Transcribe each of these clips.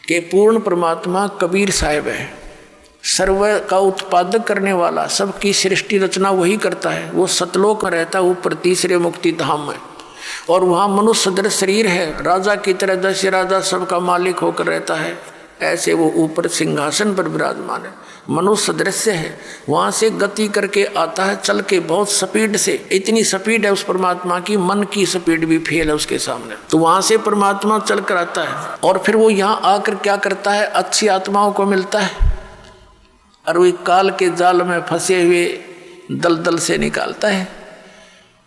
कि पूर्ण परमात्मा कबीर साहिब है, सर्व का उत्पादक करने वाला, सबकी सृष्टि रचना वही करता है। वो सतलोक में रहता है, ऊपर तीसरे मुक्ति धाम में, और वहाँ मनुष्य सदृश शरीर है, राजा की तरह जैसे राजा सबका मालिक होकर रहता है, ऐसे वो ऊपर सिंहासन पर विराजमान है, मनुष्य सदृश्य है। वहाँ से गति करके आता है, चल के बहुत स्पीड से, इतनी स्पीड है उस परमात्मा की, मन की स्पीड भी फेल है उसके सामने। तो वहाँ से परमात्मा चल कर आता है, और फिर वो यहाँ आकर क्या करता है, अच्छी आत्माओं को मिलता है और वही काल के जाल में फंसे हुए दलदल से निकालता है।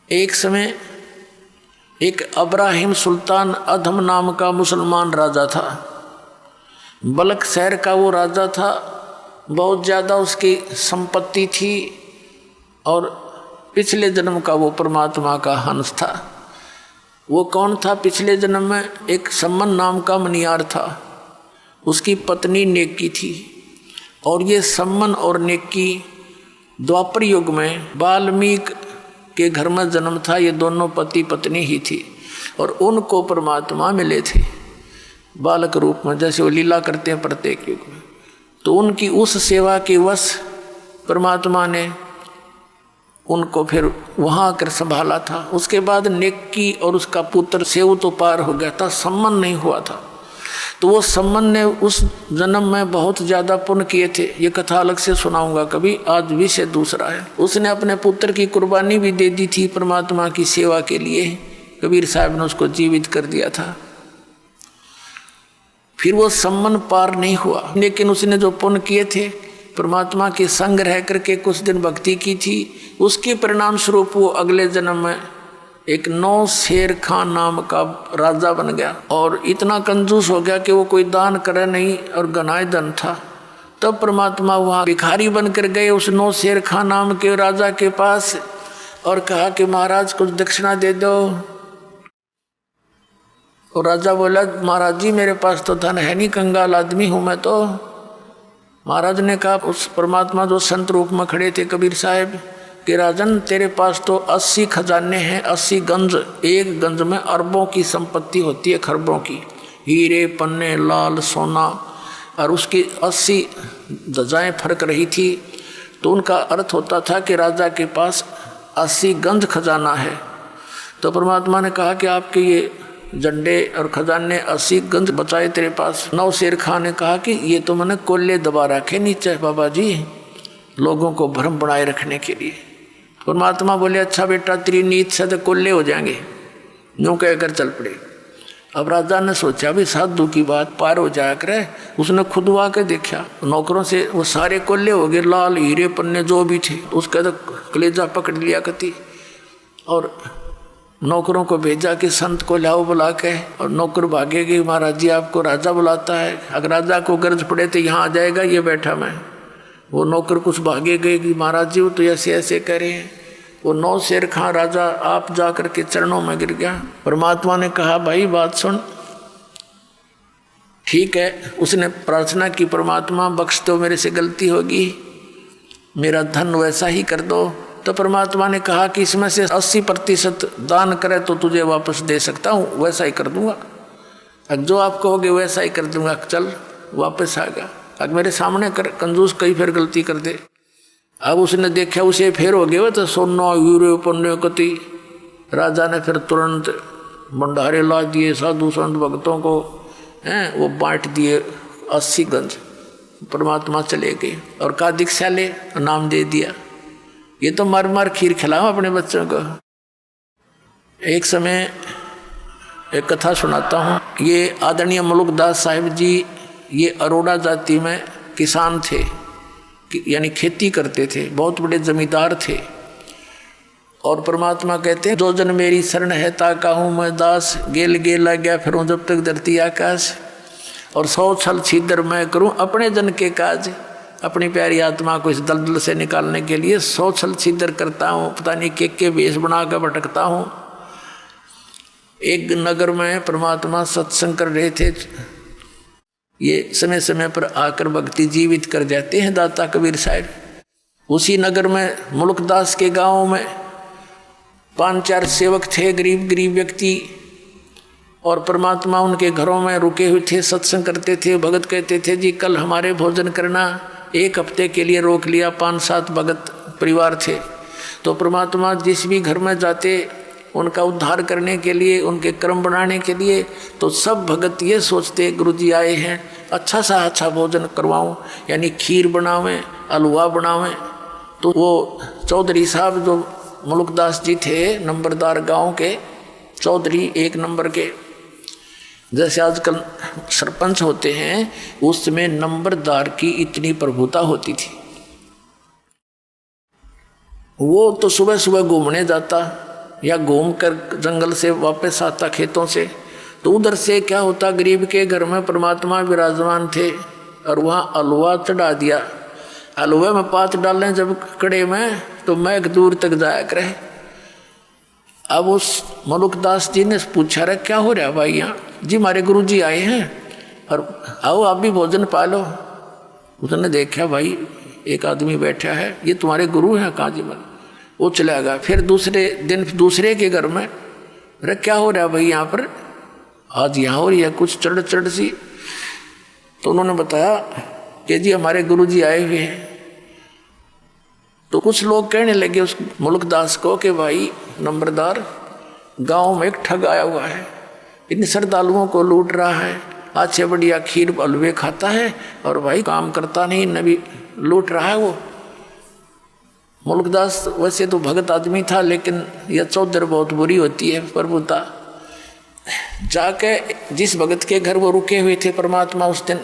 एक समय एक अब्राहिम सुल्तान अधम नाम का मुसलमान राजा था, बलक शहर का वो राजा था, बहुत ज़्यादा उसकी संपत्ति थी, और पिछले जन्म का वो परमात्मा का हंस था। वो कौन था पिछले जन्म में? एक सम्मन नाम का मनियार था, उसकी पत्नी नेकी थी, और ये सम्मन और नेकी द्वापर युग में वाल्मीकि के घर में जन्म था। ये दोनों पति पत्नी ही थी, और उनको परमात्मा मिले थे बालक रूप में, जैसे वो लीला करते हैं प्रत्येक युग में। तो उनकी उस सेवा के वश परमात्मा ने उनको फिर वहाँ आकर संभाला था। उसके बाद नेकी और उसका पुत्र सेव तो पार हो गया था, सम्मन नहीं हुआ था। तो वो सम्मन ने उस जन्म में बहुत ज़्यादा पुण्य किए थे, ये कथा अलग से सुनाऊंगा कभी, आज विषय दूसरा है। उसने अपने पुत्र की कुर्बानी भी दे दी थी परमात्मा की सेवा के लिए, कबीर साहब ने उसको जीवित कर दिया था। फिर वो सम्मन पार नहीं हुआ, लेकिन उसने जो पुण्य किए थे, परमात्मा के संग रह करके कुछ दिन भक्ति की थी, उसके परिणाम स्वरूप वो अगले जन्म में एक नौ शेर खान नाम का राजा बन गया, और इतना कंजूस हो गया कि वो कोई दान करे नहीं, और गनाए धन था। तब परमात्मा वहाँ भिखारी बनकर गए उस नौ शेर खान नाम के राजा के पास, और कहा कि महाराज कुछ दक्षिणा दे दो। और राजा बोला, महाराज जी मेरे पास तो धन है नहीं, कंगाल आदमी हूँ मैं तो। महाराज ने कहा, उस परमात्मा जो संत रूप में खड़े थे कबीर साहब, कि राजन तेरे पास तो 80 खजाने हैं, 80 गंज, एक गंज में अरबों की संपत्ति होती है, खरबों की, हीरे पन्ने लाल सोना, और उसकी 80 ध्वजाएं फरक रही थी। तो उनका अर्थ होता था कि राजा के पास 80 गंज खजाना है। तो परमात्मा ने कहा कि आपके ये झंडे और खजाने 80 गंज बचाए तेरे पास। नौ शेर खान ने कहा कि ये तो मैंने कोल्ले दबा रखे नीचे बाबा जी, लोगों को भ्रम बनाए रखने के लिए। परमात्मा बोले, अच्छा बेटा तेरी नीत से तो कोल्ले हो जाएंगे, यूँ कहकर चल पड़े। अब राजा ने सोचा भी साधु की बात पार हो जाया करे, उसने खुदवा के देखा, नौकरों से वो सारे कोल्ले हो गए, लाल हीरे पन्ने जो भी थे, उसका तो कलेजा पकड़ लिया कती, और नौकरों को भेजा कि संत को लाओ बुला के, और नौकर भागेगी, महाराज जी आपको राजा बुलाता है, अगर राजा को गरज पड़े तो यहाँ आ जाएगा, ये बैठा मैं। वो नौकर कुछ भागे गए कि महाराज जी वो तो ऐसे ऐसे करें। वो नौ शेर खां राजा आप जा कर के चरणों में गिर गया। परमात्मा ने कहा, भाई बात सुन, ठीक है। उसने प्रार्थना की, परमात्मा बख्श दो, मेरे से गलती होगी, मेरा धन वैसा ही कर दो। तो परमात्मा ने कहा कि इसमें से 80% दान करे तो तुझे वापस दे सकता हूँ, वैसा ही कर दूंगा, जो आप कहोगे वैसा ही कर दूंगा, चल वापस आ गया। अब मेरे सामने कर, कंजूस कई फिर गलती कर दे। अब उसने देखा उसे फिर हो गया तो सोना हीरे पन्ने कति। राजा ने फिर तुरंत भंडारे ला दिए, साधु संत भक्तों को हैं वो बांट दिए 80 गंज। परमात्मा चले गए और का दीक्षा ले नाम दे दिया, ये तो मार मार खीर खिलाओ अपने बच्चों को। एक समय एक कथा सुनाता हूँ। ये आदरणीय मुलुकदास साहिब जी ये अरोड़ा जाति में किसान थे, यानी खेती करते थे, बहुत बड़े जमींदार थे। और परमात्मा कहते हैं, जो जन मेरी शरण है ताका हूँ मैं दास, गेल गेल आ गया फिरूँ जब तक धरती आकाश, और 100 छल छिद्र मैं करूँ अपने जन के काज। अपनी प्यारी आत्मा को इस दलदल से निकालने के लिए 100 छल छिद्र करता हूँ, पता नहीं के वेश बना कर भटकता हूँ। एक नगर में परमात्मा सत्संग कर रहे थे। ये समय समय पर आकर भक्ति जीवित कर जाते हैं दाता कबीर साहब। उसी नगर में मुल्कदास के गांव में 5-4 सेवक थे, गरीब गरीब व्यक्ति। और परमात्मा उनके घरों में रुके हुए थे, सत्संग करते थे। भगत कहते थे जी कल हमारे भोजन करना, एक हफ्ते के लिए रोक लिया। 5-7 भगत परिवार थे। तो परमात्मा जिस भी घर में जाते उनका उद्धार करने के लिए, उनके कर्म बनाने के लिए, तो सब भगत ये सोचते गुरु जी आए हैं, अच्छा सा अच्छा भोजन करवाऊं, यानी खीर बनावें, हलवा बनावें। तो वो चौधरी साहब जो मुल्कदास जी थे, नंबरदार गांव के चौधरी 1 नंबर के, जैसे आजकल सरपंच होते हैं, उस समय नंबरदार की इतनी प्रभुता होती थी। वो तो सुबह सुबह घूमने जाता या घूम कर जंगल से वापस आता खेतों से, तो उधर से क्या होता, गरीब के घर में परमात्मा विराजमान थे और वहाँ हलवा चढ़ा दिया। हलवे में 5 डालें जब कड़े में, तो मैघ दूर तक जाया करे। अब उस मुल्कदास जी ने पूछा, रहा क्या हो रहा है भाई यहाँ? जी हमारे गुरु जी आए हैं और आओ आप भी भोजन पा लो। उसने देखा भाई एक आदमी बैठा है, ये तुम्हारे गुरु हैं? कहाँ जी? मन वो चला गया। फिर दूसरे दिन दूसरे के घर में, अरे क्या हो रहा है भाई यहाँ पर? आज यहाँ हो रही है कुछ चढ़ सी। तो उन्होंने बताया कि जी हमारे गुरु जी आए हुए हैं। तो कुछ लोग कहने लगे उस मुल्कदास को कि भाई नंबरदार, गांव में एक ठग आया हुआ है, इन श्रद्धालुओं को लूट रहा है, अच्छे बढ़िया खीर हलवे खाता है और भाई काम करता नहीं, नबी लूट रहा है वो। मुल्कदास वैसे तो भगत आदमी था, लेकिन यह चौधर बहुत बुरी होती है प्रभुता। जाके जिस भगत के घर वो रुके हुए थे परमात्मा उस दिन,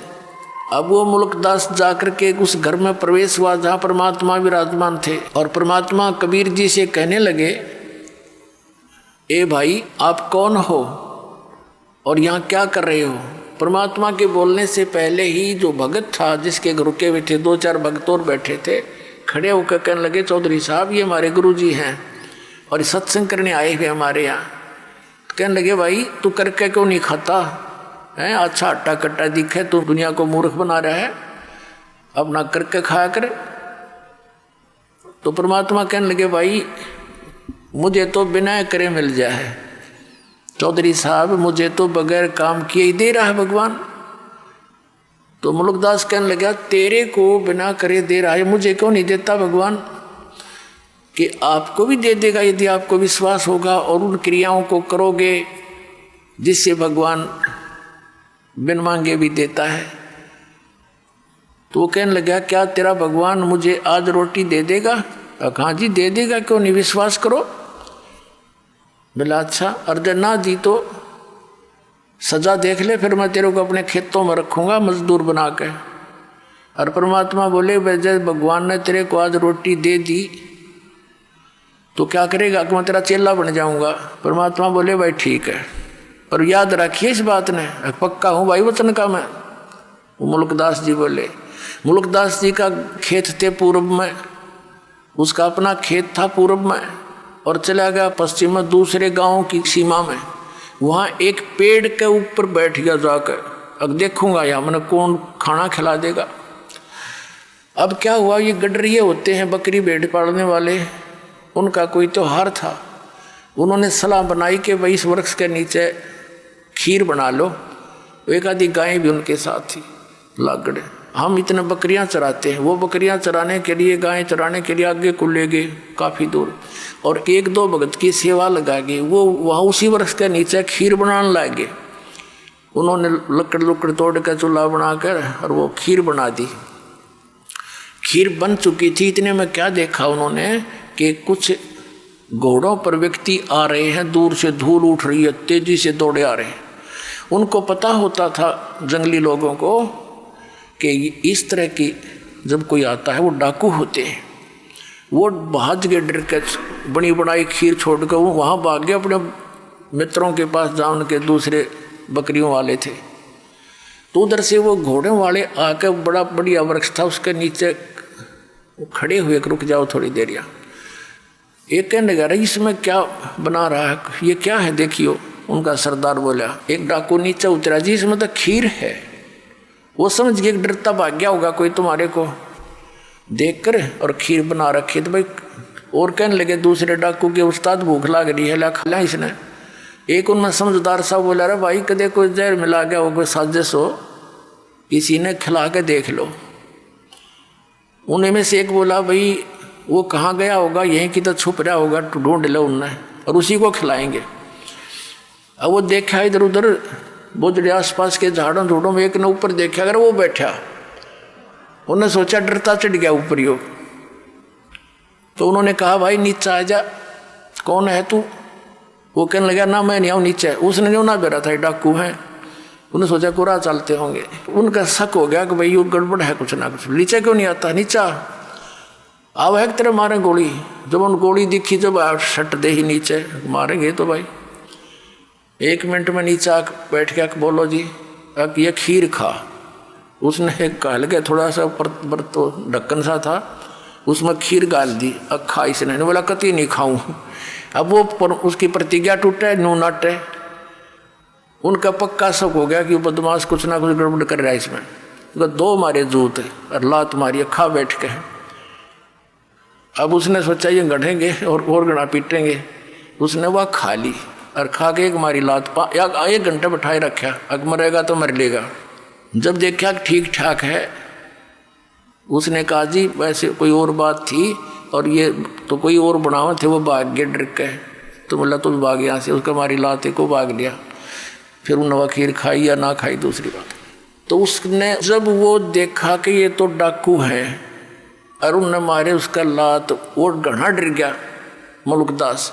अब वो मुल्कदास जाकर के उस घर में प्रवेश हुआ जहाँ परमात्मा विराजमान थे। और परमात्मा कबीर जी से कहने लगे, ए भाई आप कौन हो और यहाँ क्या कर रहे हो? परमात्मा के बोलने से पहले ही जो भगत था जिसके घर रुके हुए थे, 2-4 भगत और बैठे थे, खड़े होकर कहने लगे, चौधरी साहब ये हमारे गुरु जी हैं और सत्संग करने आए हुए हमारे यहाँ। कहने लगे भाई तू करके क्यों नहीं खाता है? अच्छा हट्टा कट्टा दिखे तो दुनिया को मूर्ख बना रहा है, अपना करके खाया कर। तो परमात्मा कहने लगे भाई मुझे तो बिना करे मिल जाए, चौधरी साहब मुझे तो बगैर काम किए ही दे रहा है भगवान। तो मुल्कदास कहने लगा तेरे को बिना करे दे रहा है, मुझे क्यों नहीं देता भगवान? कि आपको भी दे देगा यदि आपको विश्वास होगा और उन क्रियाओं को करोगे जिससे भगवान बिन मांगे भी देता है। तो वो कहने लगा क्या तेरा भगवान मुझे आज रोटी दे देगा? हाँ जी दे देगा, क्यों नहीं, विश्वास करो। बोला अच्छा, और जब ना दी तो सजा देख ले, फिर मैं तेरे को अपने खेतों में रखूंगा मजदूर बना के। और परमात्मा बोले जब भगवान ने तेरे को आज रोटी दे दी तो क्या करेगा? कि मैं तेरा चेला बन जाऊंगा। परमात्मा बोले भाई ठीक है, पर याद रखिए इस बात ने, पक्का हूँ भाई वचन का मैं। वो मुल्कदास जी बोले, मुल्कदास जी का खेत थे पूर्व में, उसका अपना खेत था पूर्व में, और चला गया पश्चिम में दूसरे गांव की सीमा में। वहाँ एक पेड़ के ऊपर बैठ गया जाकर, अब देखूंगा या मैंने कौन खाना खिला देगा। अब क्या हुआ, ये गडरिये होते हैं बकरी भेड़ पालने वाले, उनका कोई त्योहार था। उन्होंने सलाह बनाई कि भाई इस वृक्ष के नीचे खीर बना लो। एक आधी गायें भी उनके साथ थी लागड़े। हम इतने बकरियां चराते हैं, वो बकरियां चराने के लिए, गायें चराने के लिए आगे को ले गए काफ़ी दूर, और 1-2 भगत की सेवा लगा गए। वो वहाँ उसी वृक्ष के नीचे खीर बनाने लगे। उन्होंने लकड़ तोड़ कर चूल्हा बनाकर और वो खीर बना दी। खीर बन चुकी थी, इतने में क्या देखा उन्होंने कि कुछ घोड़ों पर व्यक्ति आ रहे हैं, दूर से धूल उठ रही है, तेजी से दौड़े आ रहे हैं। उनको पता होता था जंगली लोगों को कि इस तरह की जब कोई आता है वो डाकू होते हैं। वो भाज के डर के बनी बनाई खीर छोड़कर वो वहाँ भाग गए अपने मित्रों के पास, जहाँ उनके दूसरे बकरियों वाले थे। तो उधर से वो घोड़ों वाले आकर, बड़ा बढ़िया वृक्ष था उसके नीचे खड़े हुए, रुक जाओ थोड़ी देर यहाँ। एक कहने लगा इसमें क्या बना रहा है, ये क्या है देखियो। उनका सरदार बोला, एक डाकू नीचे उतरा, जी इसमें तो खीर है। वो समझ गए डरता भाग गया होगा कोई तुम्हारे को देखकर, और खीर बना रखी। तो भाई और कहने लगे दूसरे डाकू के, उस्ताद भूख लग रही है, ला खा इसने। एक उनमें समझदार साहब बोला, अरे भाई कदे कोई जहर मिला गया हो, कोई साजिश हो, किसी ने खिला के देख लो। उन्हीं में से एक बोला, भाई वो कहाँ गया होगा, यहीं की तो छुप रहा होगा, ढूंढ लो उनने और उसी को खिलाएंगे। अब वो देखा इधर उधर बोझड़े आसपास के झाड़ों झूड़ों में, एक ने ऊपर देखा, अगर वो बैठा, उन्होंने सोचा डरता चढ़ गया ऊपर ही। तो उन्होंने कहा, भाई नीचे आ जा, कौन है तू? वो कहने लगा, ना मैं नहीं आऊँ नीचे। उसने जो ना बेरा था डाकू है, उन्होंने सोचा कुरा चलते होंगे। उनका शक हो गया कि भाई ये गड़बड़ है कुछ ना कुछ, नीचे क्यों नहीं आता? नीचा अब है तेरे मारे गोली। जब उन गोली दिखी, जब शट दे ही नीचे, मारेंगे तो भाई। 1 मिनट में नीचे आ बैठ के, बोलो जी ये खीर खा। उसने एक कहल के थोड़ा सा पर तो ढक्कन सा था, उसमें खीर गाल दी, खा। इसने बोला कति नहीं खाऊं। अब वो उसकी प्रतिज्ञा टूटे, नू नाटे। उनका पक्का शक हो गया कि बदमाश कुछ ना कुछ गड़बड़ कर रहा है इसमें। तो 2 मारे जूत और लात मारी, खा बैठ के। अब उसने सोचा ये गढ़ेंगे और गड़ा पीटेंगे। उसने वह खा ली और खा के एक मारी लात, 1 घंटे बैठाए रखा, अब मरेगा तो मर लेगा। जब देखा ठीक ठाक है, उसने कहा जी वैसे कोई और बात थी और ये तो कोई और बनावे थे, वो भाग गए डर के। तो बोला तो भाग यहाँ से, उसका मारी लाते को भाग लिया। फिर उन्होंने खीर खाई या ना खाई दूसरी बात। तो उसने जब वो देखा कि ये तो डाकू है और उन्होंने मारे उसका लात, वो घना डर गया मुल्कदास।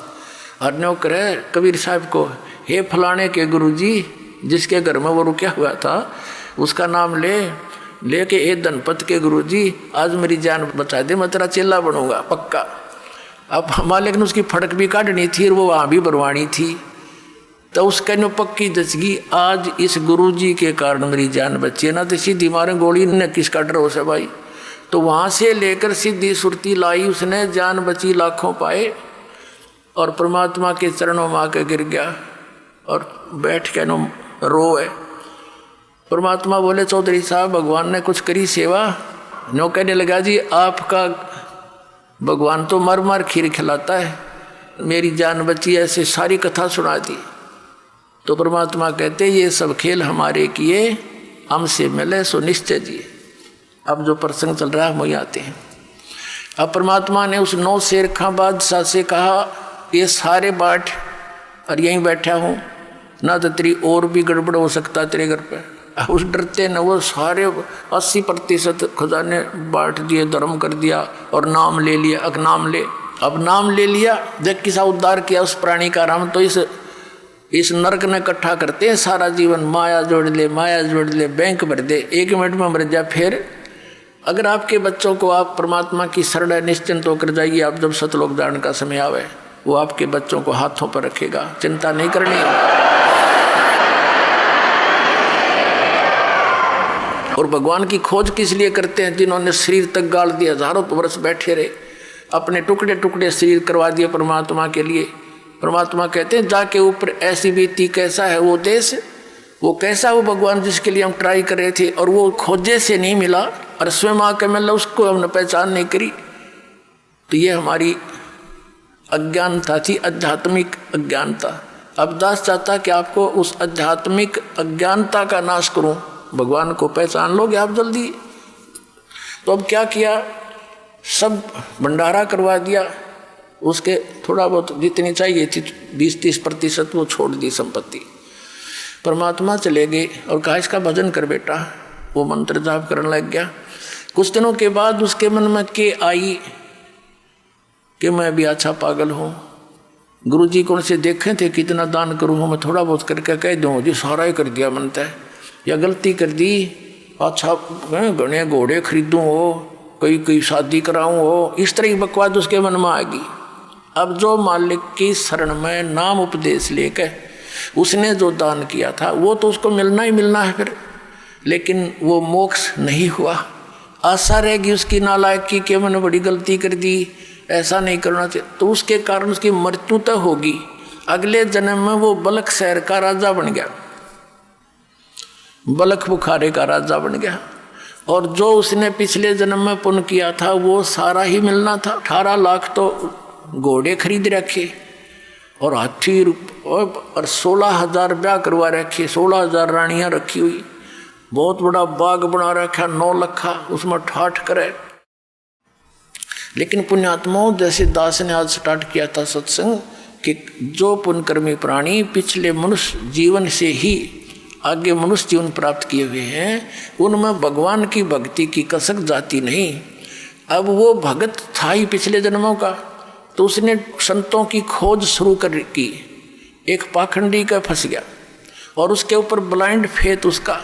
और न्यो करे कबीर साहब को, हे फलाने के गुरुजी जिसके घर में वो रुका हुआ था, उसका नाम लेके ए धनपत के गुरुजी आज मेरी जान बचा दे, मैं तेरा चेला बनूंगा पक्का। अब मालिक ने उसकी फड़क भी काटनी थी और वो वहाँ भी बरवानी थी। तो उसका नो पक्की दसगी, आज इस गुरुजी के कारण मेरी जान बची है, ना तो सीधी मारे गोली ने किसका डर हो से भाई। तो वहाँ से लेकर सीधी सुरती लाई उसने, जान बची, लाखों पाए और परमात्मा के चरणों में आके गिर गया और बैठ के नो रोए। परमात्मा बोले, चौधरी साहब भगवान ने कुछ करी सेवा? नो कहने लगा, जी आपका भगवान तो मर मर खीर खिलाता है, मेरी जान बची, ऐसे सारी कथा सुना दी। तो परमात्मा कहते, ये सब खेल हमारे किए, हमसे मिले सो निश्चय जी। अब जो प्रसंग चल रहा है वही आते हैं। अब परमात्मा ने उस 9 शेर खां बादशाह से कहा, ये सारे बाट और यहीं बैठा हूँ, ना तो तेरी और भी गड़बड़ हो सकता तेरे घर पे। उस डरते न वो सारे 80% खजाने बांट दिए, धर्म कर दिया और नाम ले लिया। अब नाम ले लिया, जब किसा उद्धार किया उस प्राणी का राम। तो इस नरक ने इकट्ठा करते हैं सारा जीवन, माया जोड़ ले, बैंक भर दे, 1 मिनट में मर जा। फिर अगर आपके बच्चों को आप परमात्मा की शरण निश्चिंत होकर जाइए, आप जब सतलोक जाने का समय आवे, वो आपके बच्चों को हाथों पर रखेगा, चिंता नहीं करनी। और भगवान की खोज किस लिए करते हैं? जिन्होंने शरीर तक गाल दिया, हजारों वर्ष बैठे रहे, अपने टुकड़े टुकड़े शरीर करवा दिए परमात्मा के लिए। परमात्मा कहते हैं, जाके ऊपर ऐसी बीती, कैसा है वो देश, वो कैसा वो भगवान जिसके लिए हम ट्राई कर रहे थे और वो खोजे से नहीं मिला और स्वयं आके मिला, उसको हमने पहचान नहीं करी। तो ये हमारी अज्ञानता थी, आध्यात्मिक अज्ञानता। अब दास चाहता कि आपको उस आध्यात्मिक अज्ञानता का नाश करूं, भगवान को पहचान लोगे आप जल्दी। तो अब क्या किया, सब भंडारा करवा दिया, उसके थोड़ा बहुत जितनी चाहिए थी 20-30% वो छोड़ दी संपत्ति। परमात्मा चले गए और कहा इसका भजन कर बेटा। वो मंत्र जाप करने लग गया। कुछ दिनों के बाद उसके मन में के आई कि मैं भी अच्छा पागल हूँ, गुरुजी कौन से देखे थे कितना दान करूँ, मैं थोड़ा बहुत करके कह दूँ जी सारा ही कर दिया मनता है, या गलती कर दी, अच्छा घने घोड़े खरीदूँ हो, कोई शादी कराऊँ हो, इस तरह की बकवास उसके मन में आ गई। अब जो मालिक की शरण में नाम उपदेश लेकर उसने जो दान किया था वो तो उसको मिलना ही मिलना है फिर, लेकिन वो मोक्ष नहीं हुआ। आशा रहेगी उसकी नालायकी कि मैंने बड़ी गलती कर दी, ऐसा नहीं करना चाहिए, तो उसके कारण उसकी मृत्यु तो होगी। अगले जन्म में वो बलख शहर का राजा बन गया, बलख बुखारे का राजा बन गया। और जो उसने पिछले जन्म में पुण्य किया था वो सारा ही मिलना था। 18 लाख तो घोड़े खरीद रखे और हाथी और 16,000 ब्याह करवा रखे, 16,000 रानियां रखी हुई, बहुत बड़ा बाग बना रखा 9 लखा, उसमें ठाठ करे। लेकिन पुण्यात्माओं, जैसे दास ने आज स्टार्ट किया था सत्संग कि जो पुण्यकर्मी प्राणी पिछले मनुष्य जीवन से ही आगे मनुष्य जीवन प्राप्त किए हुए हैं, उनमें भगवान की भक्ति की कसक जाती नहीं। अब वो भगत था ही पिछले जन्मों का, तो उसने संतों की खोज शुरू कर की। एक पाखंडी का फंस गया और उसके ऊपर ब्लाइंड फेथ उसका,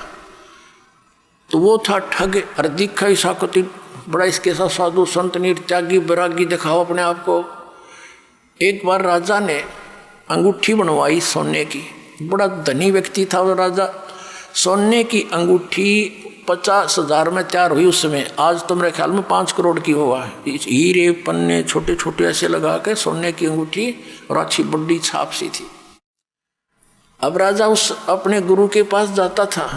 तो वो था ठग। और दिखा ही साकोती बड़ा इसके साथ साधु संत त्यागी बैरागी दिखाओ अपने आप को। एक बार राजा ने अंगूठी बनवाई सोने की, बड़ा धनी व्यक्ति था वो राजा। सोने की अंगूठी 50,000 में तैयार हुई उस समय। आज तो मेरे ख्याल में 5 करोड़ की होगा। हीरे पन्ने छोटे छोटे ऐसे लगा के सोने की अंगूठी और अच्छी बड़ी छाप सी थी। अब राजा उस अपने गुरु के पास जाता था,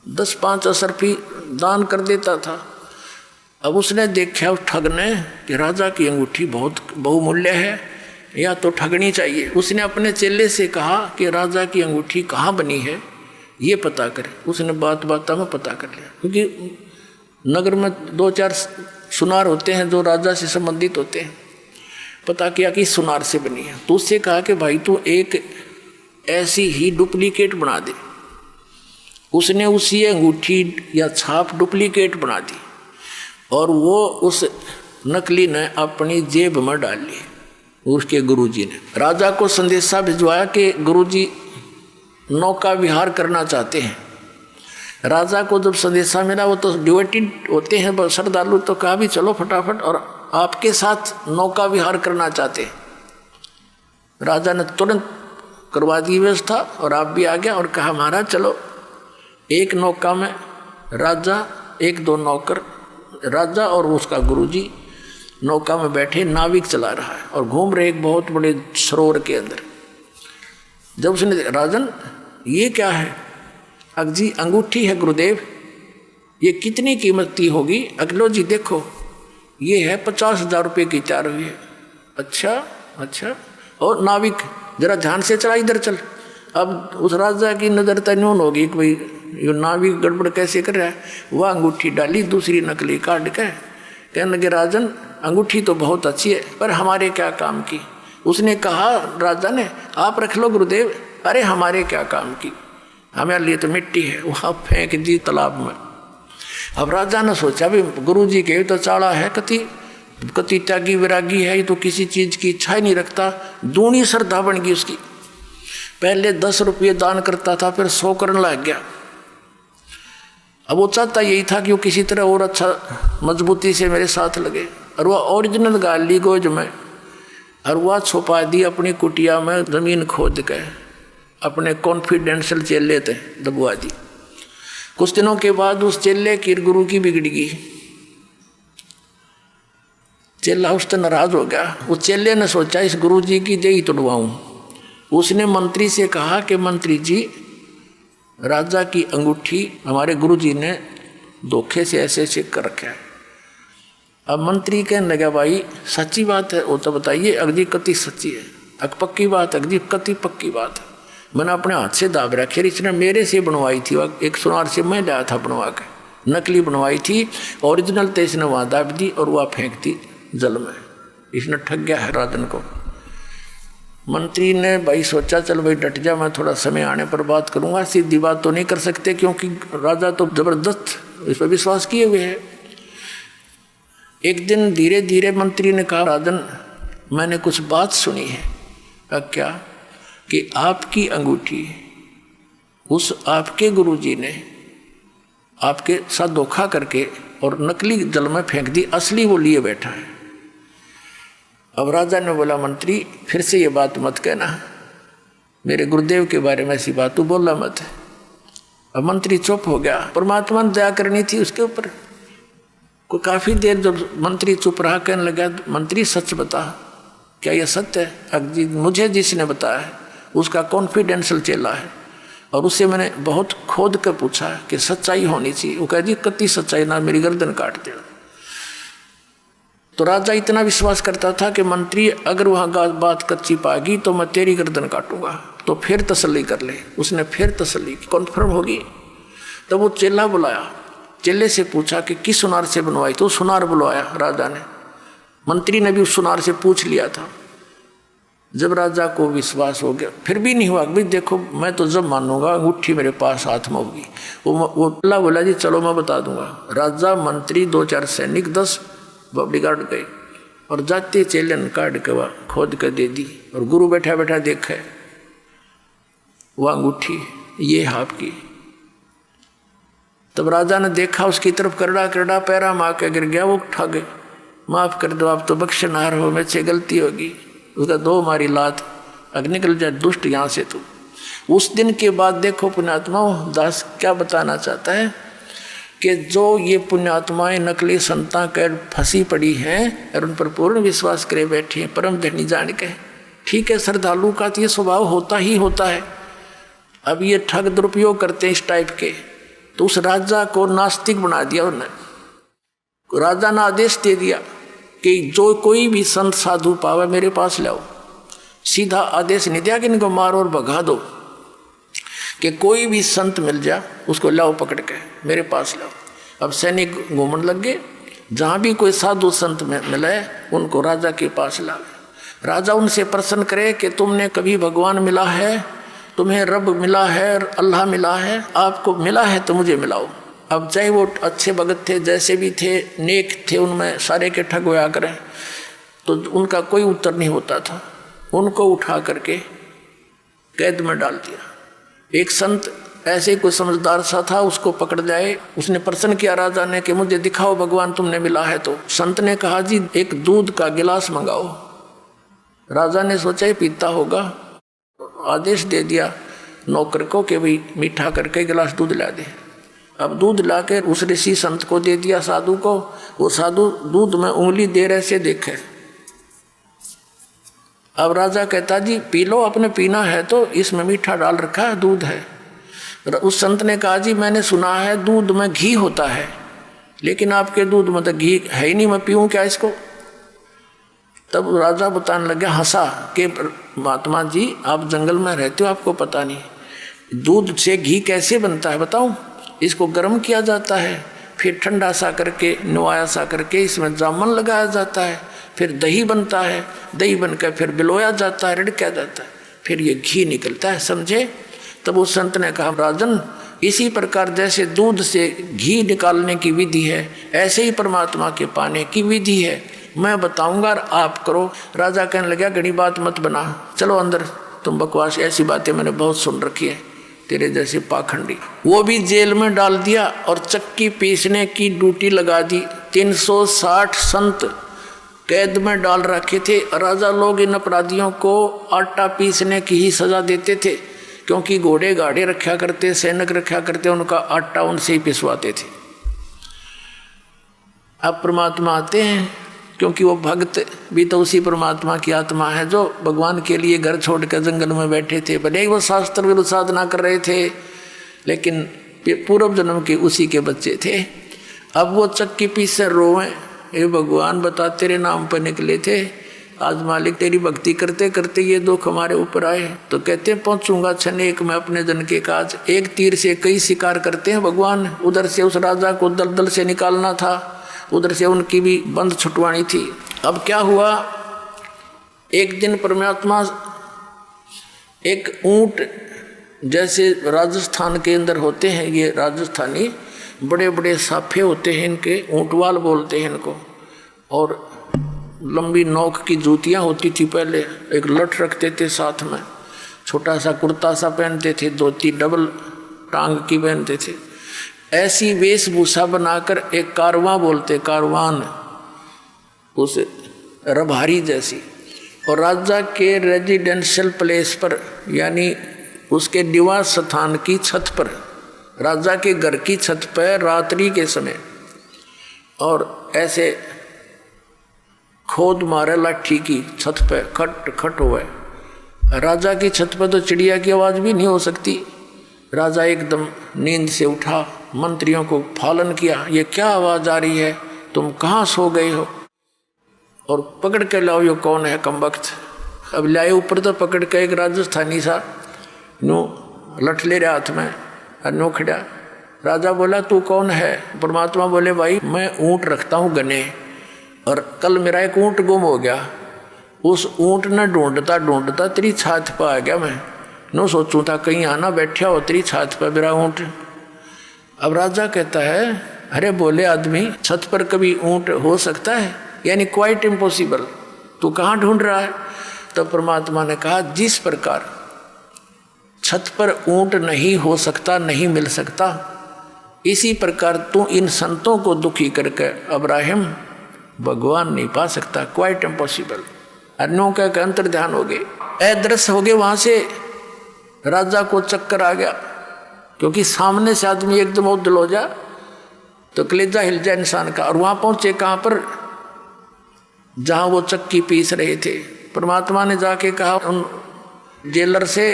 10-5 असरफी दान कर देता था। अब उसने देखा उस ठग ने कि राजा की अंगूठी बहुत बहुमूल्य है, या तो ठगनी चाहिए। उसने अपने चेले से कहा कि राजा की अंगूठी कहाँ बनी है ये पता करे। उसने बात में पता कर लिया, क्योंकि नगर में 2-4 सुनार होते हैं जो राजा से संबंधित होते हैं। पता किया कि सुनार से बनी है। तो उससे कहा कि भाई तू एक ऐसी ही डुप्लीकेट बना दे। उसने उसी अंगूठी या छाप डुप्लीकेट बना दी और वो उस नकली ने अपनी जेब में डाल ली। उसके गुरुजी ने राजा को संदेशा भिजवाया कि गुरुजी नौका विहार करना चाहते हैं। राजा को जब संदेशा मिला, वो तो डिवोटेड होते हैं श्रद्धालु, तो कहा भी चलो फटाफट, और आपके साथ नौका विहार करना चाहते हैं। राजा ने तुरंत करवा दी व्यवस्था और आप भी आ गया और कहा महाराज चलो। एक नौका में राजा, 1-2 नौकर, राजा और उसका गुरुजी नौका में बैठे, नाविक चला रहा है और घूम रहे एक बहुत बड़े सरोवर के अंदर। जब उसने, राजन ये क्या है? अगजी अंगूठी है गुरुदेव, ये कितनी कीमत की होगी? अगलो जी देखो, ये है 50,000 रुपये की तैयार हुई है। अच्छा। और नाविक जरा ध्यान से चला, इधर चल। अब उस राजा की नज़र तन्यून होगी कि भाई ये नाविक गड़बड़ कैसे कर रहा है। वह अंगूठी डाली, दूसरी नकली काट के कहने लगे राजन अंगूठी तो बहुत अच्छी है, पर हमारे क्या काम की? उसने कहा, राजा ने, आप रख लो गुरुदेव। अरे हमारे क्या काम की, हमारे लिए तो मिट्टी है। वहाँ फेंक दी तालाब में। अब राजा ने सोचा भी गुरुजी के तो चाड़ा है, कति त्यागी विरागी है, ये तो किसी चीज़ की इच्छा ही नहीं रखता। दूनी श्रद्धा बन गई उसकी। पहले 10 रुपये दान करता था, फिर 100 करने लग गया। अब वो चाहता यही था कि वो किसी तरह और अच्छा मजबूती से मेरे साथ लगे। और वह ओरिजिनल गाल ली गोज में, और वह छुपा दी अपनी कुटिया में, ज़मीन खोद के। अपने कॉन्फिडेंशियल चेले थे, दबवा दी। कुछ दिनों के बाद उस चेले की गुरु की बिगड़ गई। चेला उससे नाराज हो गया। उस चेले ने सोचा इस गुरु जी की देही तोड़वाऊं। उसने मंत्री से कहा कि मंत्री जी, राजा की अंगूठी हमारे गुरु जी ने धोखे से ऐसे ऐसे कर रखा है। अब मंत्री कहने लगा, भाई सच्ची बात है वो तो बताइए। अगजी कति सच्ची है, पक्की बात, अगजी कति पक्की बात है। मैंने अपने हाथ से दाब रखी, इसने मेरे से बनवाई थी। एक सुनार से मैं लाया था बनवा के, नकली बनवाई थी। ओरिजिनल तो इसने वहाँ दाब दी और वह फेंक दी जल में। इसने ठग गया है राजन को। मंत्री ने भाई सोचा, चल भाई डट जा, मैं थोड़ा समय आने पर बात करूँगा। सीधी बात तो नहीं कर सकते, क्योंकि राजा तो जबरदस्त इस पर विश्वास किए हुए है। एक दिन धीरे धीरे मंत्री ने कहा, राजन मैंने कुछ बात सुनी है। क्या? कि आपकी अंगूठी उस आपके गुरुजी ने आपके साथ धोखा करके और नकली जल में फेंक दी, असली वो लिए बैठा है। अब राजा ने बोला, मंत्री फिर से ये बात मत कहना, मेरे गुरुदेव के बारे में ऐसी बात तू बोला मत। अब मंत्री चुप हो गया। परमात्मा ने दया करनी थी उसके ऊपर। को काफ़ी देर जब मंत्री चुप रहा, कहने लगा, मंत्री सच बता, क्या यह सत्य है? अजी मुझे जिसने बताया है उसका कॉन्फिडेंशियल चेला है, और उससे मैंने बहुत खोद कर पूछा कि सच्चाई होनी चाहिए। वो कह दी कति सच्चाई ना, मेरी गर्दन काट दे। तो राजा इतना विश्वास करता था कि मंत्री अगर वहाँ बात कच्ची पाएगी तो मैं तेरी गर्दन काटूंगा, तो फिर तसल्ली कर ले। उसने फिर तसल्ली की, कन्फर्म होगी। तब वो चेला बुलाया, चेले से पूछा कि किस सुनार से बनवाई, तो सुनार बुलवाया राजा ने। मंत्री ने भी उस सुनार से पूछ लिया था। जब राजा को विश्वास हो गया, फिर भी नहीं हुआ, भाई देखो मैं तो जब मानूंगा अंगूठी मेरे पास हाथ में होगी। वो अल्लाह बोला जी चलो मैं बता दूंगा। राजा, मंत्री, 2-4 सैनिक, 10 बॉडीगार्ड गए और जाते चेले ने काट के वह खोद कर दे दी। और गुरु बैठा बैठा देखे वह अंगूठी ये आपकी। तब राजा ने देखा, उसकी तरफ करड़ा करड़ा पैरा मार के गिर गया। वो उठा गए, माफ कर दो आप तो बख्शनार हो, मेरे से गलती होगी। उसका 2 मारी लात, अग्नि निकल जाए दुष्ट यहाँ से। तो उस दिन के बाद देखो पुण्यात्मा दास क्या बताना चाहता है कि जो ये पुण्यात्माएं नकली संता कर फंसी पड़ी हैं और उन पर पूर्ण विश्वास करे बैठी हैं परम धनी जान के। ठीक है, श्रद्धालु का तो ये स्वभाव होता ही होता है। अब ये ठग दुरुपयोग करते हैं इस टाइप के। तो उस राजा को नास्तिक बना दिया उन्होंने। राजा ने आदेश दे दिया कि जो कोई भी संत साधु पावे मेरे पास लाओ। सीधा आदेश नहीं दिया कि इनको मारो और भगा दो, कि कोई भी संत मिल जा उसको लाओ पकड़ के मेरे पास लाओ। अब सैनिक घूमने लग गए, जहाँ भी कोई साधु संत मिले उनको राजा के पास लावे। राजा उनसे प्रश्न करे कि तुमने कभी भगवान मिला है, तुम्हें रब मिला है, अल्लाह मिला है, आपको मिला है तो मुझे मिलाओ। अब चाहे वो अच्छे भगत थे, जैसे भी थे, नेक थे, उनमें सारे के ठग होया करें, तो उनका कोई उत्तर नहीं होता था। उनको उठा करके कैद में डाल दिया। एक संत ऐसे कोई समझदार सा था, उसको पकड़ जाए। उसने प्रश्न किया राजा ने कि मुझे दिखाओ भगवान तुमने मिला है। तो संत ने कहा जी एक दूध का गिलास मंगाओ। राजा ने सोचा ही पीता होगा, आदेश दे दिया नौकर को कि भाई मीठा करके गिलास दूध ला दे। अब दूध लाकर उस ऋषि संत को दे दिया, साधु को। वो साधु दूध में उंगली दे रहे से देखे। अब राजा कहता जी पी लो, अपने पीना है तो, इसमें मीठा डाल रखा है, दूध है। उस संत ने कहा जी मैंने सुना है दूध में घी होता है, लेकिन आपके दूध में तो घी है ही नहीं, मैं पीऊँ क्या इसको। तब राजा बताने लगा, हंसा कि महात्मा जी आप जंगल में रहते हो, आपको पता नहीं दूध से घी कैसे बनता है बताऊं। इसको गर्म किया जाता है, फिर ठंडा सा करके नवाया सा करके इसमें जामुन लगाया जाता है, फिर दही बनता है, दही बनकर फिर बिलोया जाता है, रिड़का जाता है, फिर ये घी निकलता है, समझे। तब उस संत ने कहा राजन इसी प्रकार जैसे दूध से घी निकालने की विधि है, ऐसे ही परमात्मा के पाने की विधि है, मैं बताऊंगा और आप करो। राजा कहने लगा घड़ी बात मत बना, चलो अंदर, तुम बकवास, ऐसी बातें मैंने बहुत सुन रखी है तेरे जैसे पाखंडी। वो भी जेल में डाल दिया और चक्की पीसने की ड्यूटी लगा दी। 360 संत कैद में डाल रखे थे। राजा लोग इन अपराधियों को आटा पीसने की ही सजा देते थे, क्योंकि घोड़े गाड़े रखा करते, सैनिक रखा करते, उनका आटा उनसे ही पिसवाते थे। अब परमात्मा आते हैं, क्योंकि वो भक्त भी तो उसी परमात्मा की आत्मा है जो भगवान के लिए घर छोड़कर जंगल में बैठे थे। भले ही वो शास्त्र विरुद्ध साधना कर रहे थे, लेकिन पूर्व जन्म के उसी के बच्चे थे। अब वो चक्की पीछे रोए, हे भगवान बता तेरे नाम पर निकले थे, आज मालिक तेरी भक्ति करते करते ये दुख हमारे ऊपर आए। तो कहते पहुँचूंगा क्षण एक में अपने जन के काज। एक तीर से कई शिकार करते हैं भगवान। उधर से उस राजा को दलदल से निकालना था, उधर से उनकी भी बंद छुटवानी थी। अब क्या हुआ, एक दिन परमात्मा एक ऊंट, जैसे राजस्थान के अंदर होते हैं ये राजस्थानी, बड़े बड़े साफे होते हैं इनके, ऊंटवाल बोलते हैं इनको, और लंबी नोक की जूतियाँ होती थी पहले, एक लठ रखते थे साथ में, छोटा सा कुर्ता सा पहनते थे, धोती डबल टांग की पहनते थे। ऐसी वेशभूषा बनाकर एक कारवां बोलते, कारवान, उस रभारी जैसी, और राजा के रेजिडेंशियल प्लेस पर यानी उसके निवास स्थान की छत पर, राजा के घर की छत पर रात्रि के समय, और ऐसे खोद मारे लाठी की छत पे, खट खट हुए। राजा की छत पर तो चिड़िया की आवाज़ भी नहीं हो सकती। राजा एकदम नींद से उठा, मंत्रियों को फालन किया, ये क्या आवाज़ आ रही है, तुम कहाँ सो गए हो। और पकड़ के लाओ ये कौन है कमबख्त। अब लाए ऊपर तो पकड़ के एक राजस्थानी सा नो लठ ले रहा हाथ में और नो खड़ा। राजा बोला तू कौन है? परमात्मा बोले भाई मैं ऊँट रखता हूँ गने, और कल मेरा एक ऊँट गुम हो गया, उस ऊँट ने ढूंढता ढूंढता तेरी छात पर आ गया। मैं नो सोचूं था कहीं आना बैठा हो तेरी छात पर मेरा ऊँट। अब राजा कहता है अरे बोले आदमी छत पर कभी ऊँट हो सकता है? यानी क्वाइट इम्पॉसिबल, तू कहाँ ढूंढ रहा है? तो परमात्मा ने कहा जिस प्रकार छत पर ऊँट नहीं हो सकता, नहीं मिल सकता, इसी प्रकार तू इन संतों को दुखी करके अब्राहिम भगवान नहीं पा सकता, क्वाइट इम्पॉसिबल। अन्यों का अंतर ध्यान हो गए, अदृश्य हो गए। वहां से राजा को चक्कर आ गया, क्योंकि सामने से आदमी एकदम उद्दल हो जा तो कलेजा हिल जाए इंसान का। और वहां पहुंचे कहां पर? जहां वो चक्की पीस रहे थे। परमात्मा ने जाके कहा उन जेलर से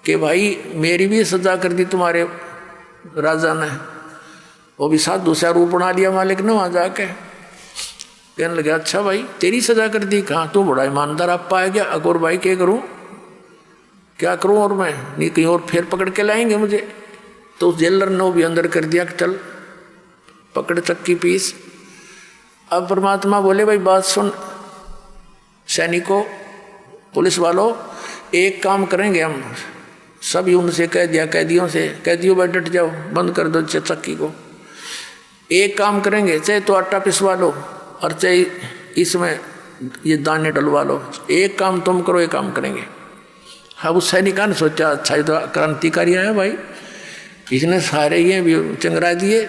कि भाई मेरी भी सजा कर दी तुम्हारे राजा ने। वो भी साधु सा रूप बना लिया मालिक ने वहां जाके। कहने लगे अच्छा भाई तेरी सजा कर दी? कहाँ तू बड़ा ईमानदार आप पाया गया। अकबर भाई क्या करूं, क्या करूं? और मैं नहीं कहीं और फिर पकड़ के लाएंगे मुझे। तो उस जेलर ने भी अंदर कर दिया कि चल पकड़ चक्की पीस। अब परमात्मा बोले भाई बात सुन सैनिकों पुलिस वालों, एक काम करेंगे हम सभी, उनसे कह दिया कैदियों से, कैदियों भाई डट जाओ, बंद कर दो चक्की को। एक काम करेंगे, चाहे तो आटा पिसवा लो और चाहे इसमें ये दाने डलवा लो, एक काम तुम करो, एक काम करेंगे। अब उस सैनिका ने सोचा अच्छा ये तो क्रांतिकारी है भाई, इसने सारे ये भी चंगरा दिए।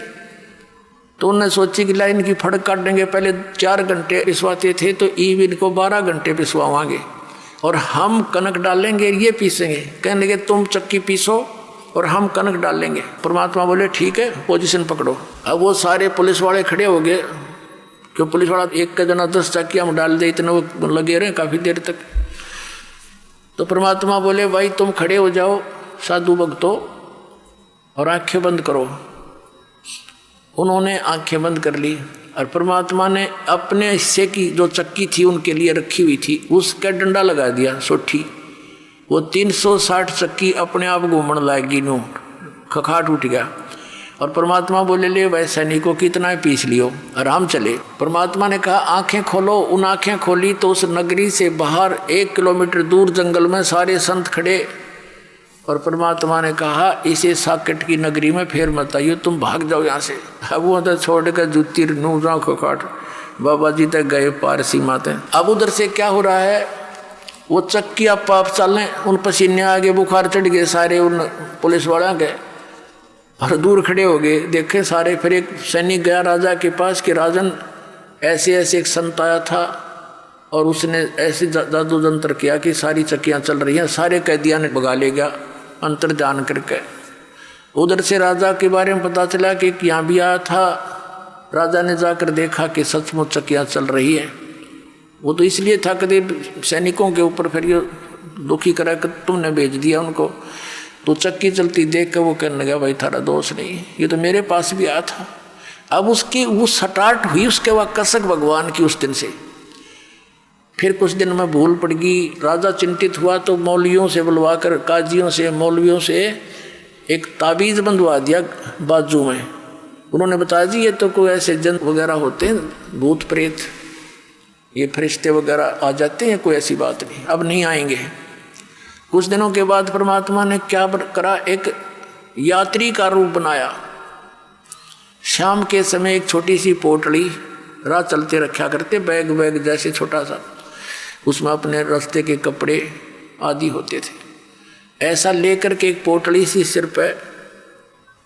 तो उन्होंने सोची कि लाइन की फड़क काट देंगे। पहले 4 घंटे पिसवाते थे तो ईब इनको 12 घंटे पिसवावांगे और हम कनक डालेंगे, ये पीसेंगे। कहने लगे तुम चक्की पीसो और हम कनक डालेंगे। परमात्मा बोले ठीक है पोजीशन पकड़ो। अब वो सारे पुलिस वाले खड़े हो गए, क्यों पुलिस वाला एक का जना 10 चक्की हम डाल दे, इतने वो लगे रहे काफ़ी देर तक। तो परमात्मा बोले भाई तुम खड़े हो जाओ साधु भक्तों और आंखें बंद करो। उन्होंने आंखें बंद कर ली और परमात्मा ने अपने हिस्से की जो चक्की थी उनके लिए रखी हुई थी उसका डंडा लगा दिया सोठी। वो 360 चक्की अपने आप घूमने लगी, नू खखाट उठ गया। और परमात्मा बोले ले भाई सैनिकों कितना ही पीस लियो और हम चले। परमात्मा ने कहा आंखें खोलो। उन आंखें खोली तो उस नगरी से बाहर 1 किलोमीटर दूर जंगल में सारे संत खड़े। और परमात्मा ने कहा इसे साकेट की नगरी में फिर मत आइयो, तुम भाग जाओ यहाँ से। अब वो तो छोड़ कर जूती नूजा खोखाट बाबा जी तक गए पार सीमा तक। अब उधर से क्या हो रहा है, वो चक्की आप पाप चलें, उन पसीने आगे बुखार चढ़ गए सारे उन पुलिस वालों के और दूर खड़े हो गए। देखे सारे। फिर एक सैनिक गया राजा के पास कि राजन ऐसे ऐसे एक संत आया था और उसने ऐसे जादू जंत्र किया कि सारी चक्कियाँ चल रही हैं, सारे कैदियाँ ने भगा ले गया अंतर जान करके। उधर से राजा के बारे में पता चला कि यहाँ भी आया था। राजा ने जाकर देखा कि सचमुच चक्कियाँ चल रही है। वो तो इसलिए था कभी सैनिकों के ऊपर फिर ये दुखी करा कर तुमने भेज दिया उनको। तो चक्की चलती देख कर वो कहने लगा भाई थारा दोष नहीं, ये तो मेरे पास भी आया था। अब उसकी वो सटाट हुई उसके बाद कसक भगवान की उस दिन से। फिर कुछ दिन में भूल पड़ गई। राजा चिंतित हुआ तो मौलवियों से बुलवा कर, काजियों से मौलवियों से एक ताबीज़ बंधवा दिया बाजू में। उन्होंने बताया जी ये तो कोई ऐसे जन वगैरह होते हैं, भूत प्रेत, ये फरिश्ते वगैरह आ जाते हैं, कोई ऐसी बात नहीं, अब नहीं आएंगे। कुछ दिनों के बाद परमात्मा ने क्या करा, एक यात्री का रूप बनाया। शाम के समय एक छोटी सी पोटली राह चलते रखा करते, बैग बैग जैसे छोटा सा, उसमें अपने रास्ते के कपड़े आदि होते थे। ऐसा लेकर के एक पोटली सी सिर पे,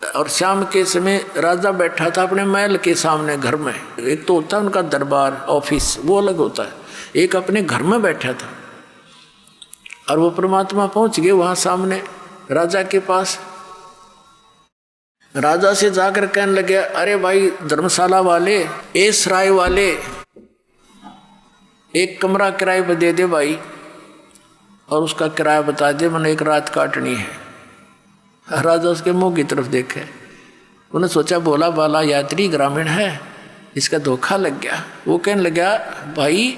और शाम के समय राजा बैठा था अपने महल के सामने घर में। एक तो होता है उनका दरबार ऑफिस, वो अलग होता है, एक अपने घर में बैठा था। और वो परमात्मा पहुंच गए वहां सामने राजा के पास। राजा से जाकर कहने लगे अरे भाई धर्मशाला वाले, ए सराय वाले, एक कमरा किराए पर दे दे भाई, और उसका किराया बता दे, मैंने एक रात काटनी है। राजा उसके मुंह की तरफ देखे। उन्हें सोचा भोला बाला यात्री ग्रामीण है, इसका धोखा लग गया। वो कहने लगा, भाई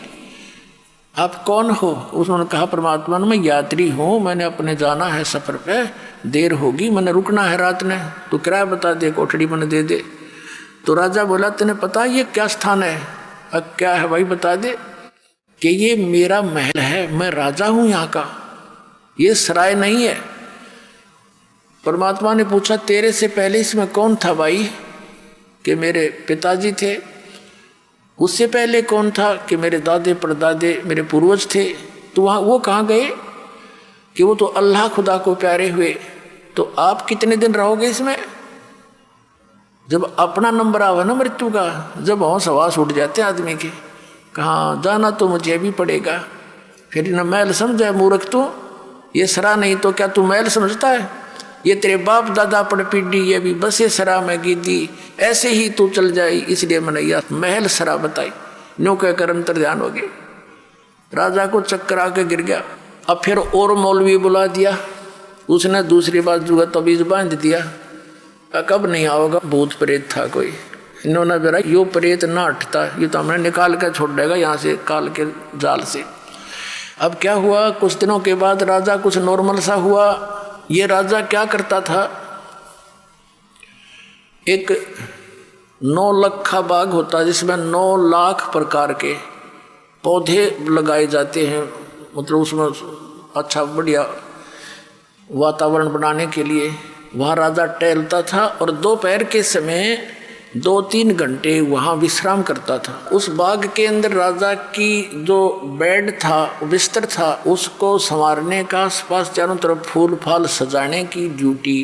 आप कौन हो? उसने कहा, परमात्मा ने, मैं यात्री हूँ, मैंने अपने जाना है सफ़र पे, देर होगी, मैंने रुकना है रात ने, तो किराया बता दे, कोठड़ी मैंने दे दे। तो राजा बोला, तेने पता ये क्या स्थान है? अब क्या है भाई, बता दे। कि ये मेरा महल है, मैं राजा हूँ यहाँ का, ये सराय नहीं है। परमात्मा ने पूछा, तेरे से पहले इसमें कौन था भाई? कि मेरे पिताजी थे। उससे पहले कौन था? कि मेरे दादे परदादे, मेरे पूर्वज थे। तो वहाँ वो कहाँ गए? कि वो तो अल्लाह खुदा को प्यारे हुए। तो आप कितने दिन रहोगे इसमें? जब अपना नंबर आवा ना मृत्यु का, जब होश हवास उठ जाते आदमी के, कहाँ जाना तो मुझे भी पड़ेगा। फिर न महल समझा मूर्ख तू, ये सरा नहीं तो क्या तू महल समझता है? ये तेरे बाप दादा पड़ पीढ़ी, ये भी बसे सरा में गिद्दी, ऐसे ही तू चल जाए, इसलिए मैंने यह महल सरा बताई। न्यू कहकर अंतर ध्यान हो गए। राजा को चक्कर आके गिर गया। अब फिर और मौलवी बुला दिया, उसने दूसरी बात जुगा तबीज बांध दिया। कब नहीं आओगा, भूत प्रेत था कोई। इन्होंने बेरा यो प्रेत ना हटता, ये तो हमने निकाल कर छोड़ देगा यहाँ से काल के जाल से। अब क्या हुआ, कुछ दिनों के बाद राजा कुछ नॉर्मल सा हुआ। ये राजा क्या करता था, एक 9 लखा बाग होता जिसमें 9 लाख प्रकार के पौधे लगाए जाते हैं, मतलब उसमें अच्छा बढ़िया वातावरण बनाने के लिए। वहाँ राजा टहलता था और दोपहर के समय 2-3 घंटे वहाँ विश्राम करता था। उस बाग के अंदर राजा की जो बेड था, बिस्तर था, उसको संवारने का, आसपास चारों तरफ फूल फाल सजाने की ड्यूटी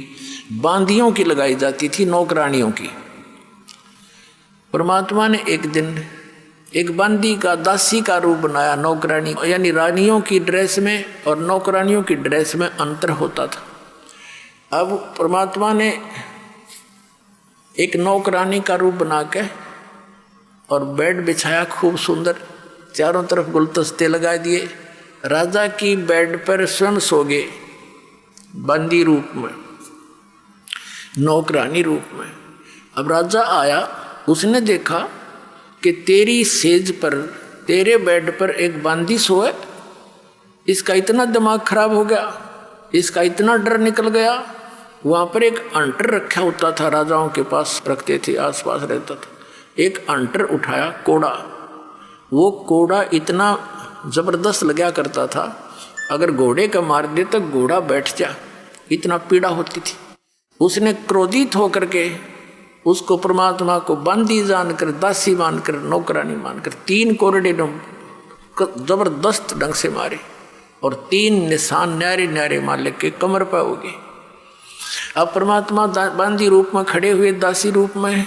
बांदियों की लगाई जाती थी, नौकरानियों की। परमात्मा ने एक दिन एक बांदी का, दासी का रूप बनाया, नौकरानी यानी रानियों की ड्रेस में और नौकरानियों की ड्रेस में अंतर होता था। अब परमात्मा ने एक नौकरानी का रूप बना के और बेड बिछाया खूब सुंदर, चारों तरफ गुलदस्ते लगा दिए। राजा की बेड पर स्वयं सो गए, बंदी रूप में, नौकरानी रूप में। अब राजा आया, उसने देखा कि तेरी सेज पर, तेरे बेड पर एक बंदी सोए। इसका इतना दिमाग खराब हो गया, इसका इतना डर निकल गया। वहाँ पर एक अंटर रखा होता था, राजाओं के पास रखते थे, आसपास रहता था। एक अंटर उठाया, कोड़ा। वो कोड़ा इतना ज़बरदस्त लगा करता था, अगर घोड़े का मार दे तो घोड़ा बैठ जा, इतना पीड़ा होती थी। उसने क्रोधित होकर के उसको, परमात्मा को बंदी जानकर, दासी मानकर, नौकरानी मानकर 3 कोरडे जबरदस्त ढंग से मारे और 3 निशान न्यारे न्यारे मालिक के कमर पर हो गए। अब परमात्मा बांदी रूप में खड़े हुए, दासी रूप में।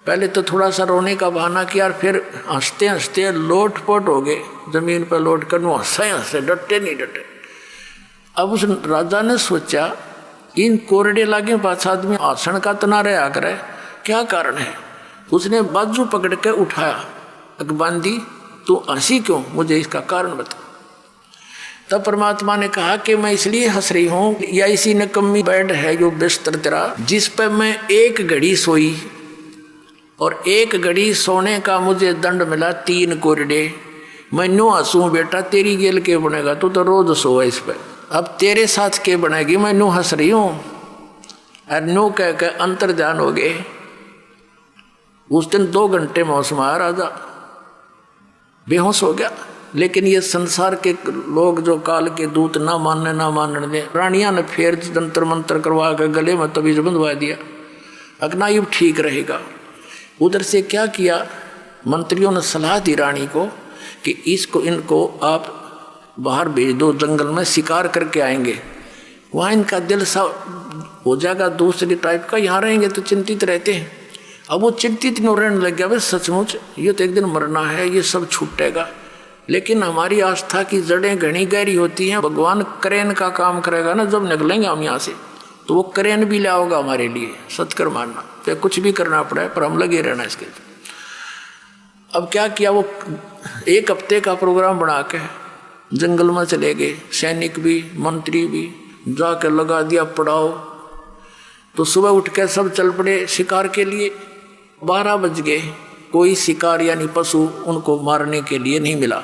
पहले तो थोड़ा सा रोने का बहाना किया और फिर हंसते हंसते लोटपोट हो गए, जमीन पर लौट कर हंसे हंसे, डटे नहीं डटे। अब उस राजा ने सोचा, इन कोरडे लागे पाँच आदमी आसन का तना रहा करे, क्या कारण है? उसने बाजू पकड़ के उठाया, बांदी तू हंसी क्यों, मुझे इसका कारण बता। तब परमात्मा ने कहा कि मैं इसलिए हंस रही हूँ, या इसी निकम्मी बेड है जो बिस्तर तेरा, जिस पर मैं 1 घड़ी सोई और 1 घड़ी सोने का मुझे दंड मिला 3 कोरडे। मैं न्यू हंसूँ बेटा, तेरी गेल के बनेगा, तू तो रोज सोए इस पर, अब तेरे साथ के बनेगी, मैं न्यू हंस रही हूँ। और न्यू कह के अंतर ध्यान हो गए। उस दिन 2 घंटे मौसम आया, राजा बेहोश हो गया। लेकिन ये संसार के लोग जो काल के दूत ना मानने दे, रानियां ने फिर जंतर मंत्र करवा कर गले में तबीज बंधवा दिया, अगना युग ठीक रहेगा। उधर से क्या किया, मंत्रियों ने सलाह दी रानी को कि इनको आप बाहर भेज दो, जंगल में शिकार करके आएंगे, वहाँ इनका दिल सा हो जाएगा दूसरी टाइप का, यहाँ रहेंगे तो चिंतित रहते हैं। अब वो चिंतित नहीं रहने लग गया, भाई सचमुच ये तो एक दिन मरना है, ये सब छूटेगा। लेकिन हमारी आस्था की जड़ें घनी गहरी होती हैं। भगवान क्रेन का काम करेगा ना, जब निकलेंगे हम यहाँ से तो वो क्रेन भी लाओगा हमारे लिए, सत्कर मानना, तो कुछ भी करना पड़े पर हम लगे रहना इसके। अब क्या किया, वो 1 हफ्ते का प्रोग्राम बना के जंगल में चले गए, सैनिक भी मंत्री भी, जाकर लगा दिया पड़ाव। तो सुबह उठ के सब चल पड़े शिकार के लिए। 12 बज गए, कोई शिकार यानी पशु उनको मारने के लिए नहीं मिला।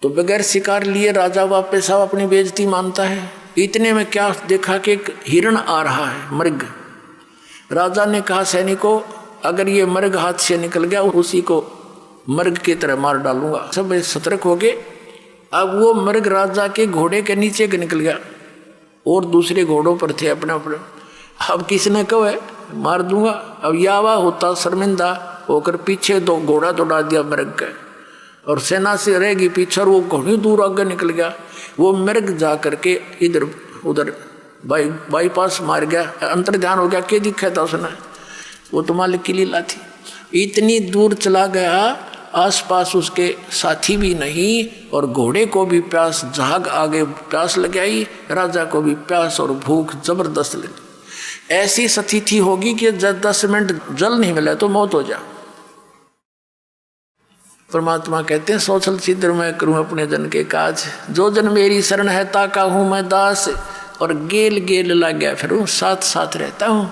तो बगैर शिकार लिए राजा वापस आओ अपनी बेइज्जती मानता है। इतने में क्या देखा कि एक हिरण आ रहा है, मृग। राजा ने कहा सैनिकों, अगर ये मृग हाथ से निकल गया उसी को मृग की तरह मार डालूंगा। सब सतर्क हो गए। अब वो मृग राजा के घोड़े के नीचे के निकल गया और दूसरे घोड़ों पर थे अपने अपने। अब किसने कहा है मार दूंगा। अब यावा होता शर्मिंदा होकर पीछे दो घोड़ा दौड़ा दिया मृग का, और सेना से रहेगी पीछे, और वो घोड़ी दूर आगे निकल गया। वो मृग जा करके इधर उधर बाईपास मार गया, अंतर ध्यान हो गया। क्या दिखा था उसने? वो तो मालिक की लीला थी। इतनी दूर चला गया, आसपास उसके साथी भी नहीं, और घोड़े को भी प्यास, झाग आगे प्यास लग आई, राजा को भी प्यास और भूख जबरदस्त लगी। ऐसी स्थिति होगी कि जब 10 मिनट जल नहीं मिला तो मौत हो जा। परमात्मा कहते हैं सोचल छिद्र मैं करूं अपने जन के काज, जो जन मेरी शरण है ताका हूं मैं दास, और गेल गेल लग गया फिर साथ साथ रहता हूं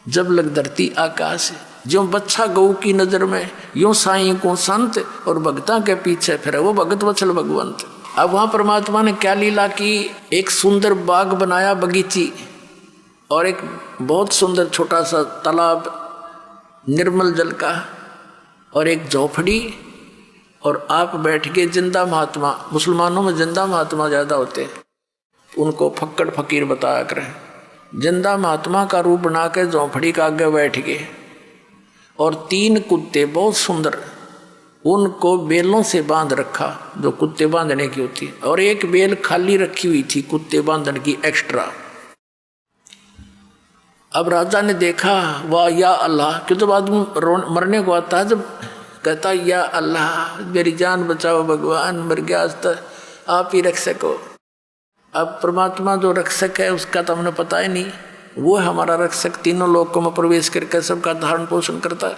जब लग धरती आकाश। जो बच्चा गऊ की नजर में यूं साईं को संत, और भगता के पीछे फिर वो भगत वत्सल भगवंत। अब वहां परमात्मा ने क्या लीला की, एक सुंदर बाग बनाया बगीची, और एक बहुत सुंदर छोटा सा तालाब निर्मल जल का, और एक झोपड़ी, और आप बैठ के जिंदा महात्मा, मुसलमानों में जिंदा महात्मा ज़्यादा होते हैं, उनको फक्कड़ फकीर बताया करें। जिंदा महात्मा का रूप बना के झोंपड़ी का आगे बैठ गए, और 3 कुत्ते बहुत सुंदर, उनको बेलों से बांध रखा जो कुत्ते बांधने की होती है, और एक बेल खाली रखी हुई थी कुत्ते बांधने की एक्स्ट्रा। अब राजा ने देखा, वाह या अल्लाह, क्यों जब आदमी मरने को आता है जब कहता या अल्लाह मेरी जान बचाओ भगवान, मर गया तो आप ही रख सको। अब परमात्मा जो रक्षक है उसका तो हमें पता ही नहीं, वो हमारा रक्षक, तीनों लोकों में प्रवेश करके सबका धारण पोषण करता है,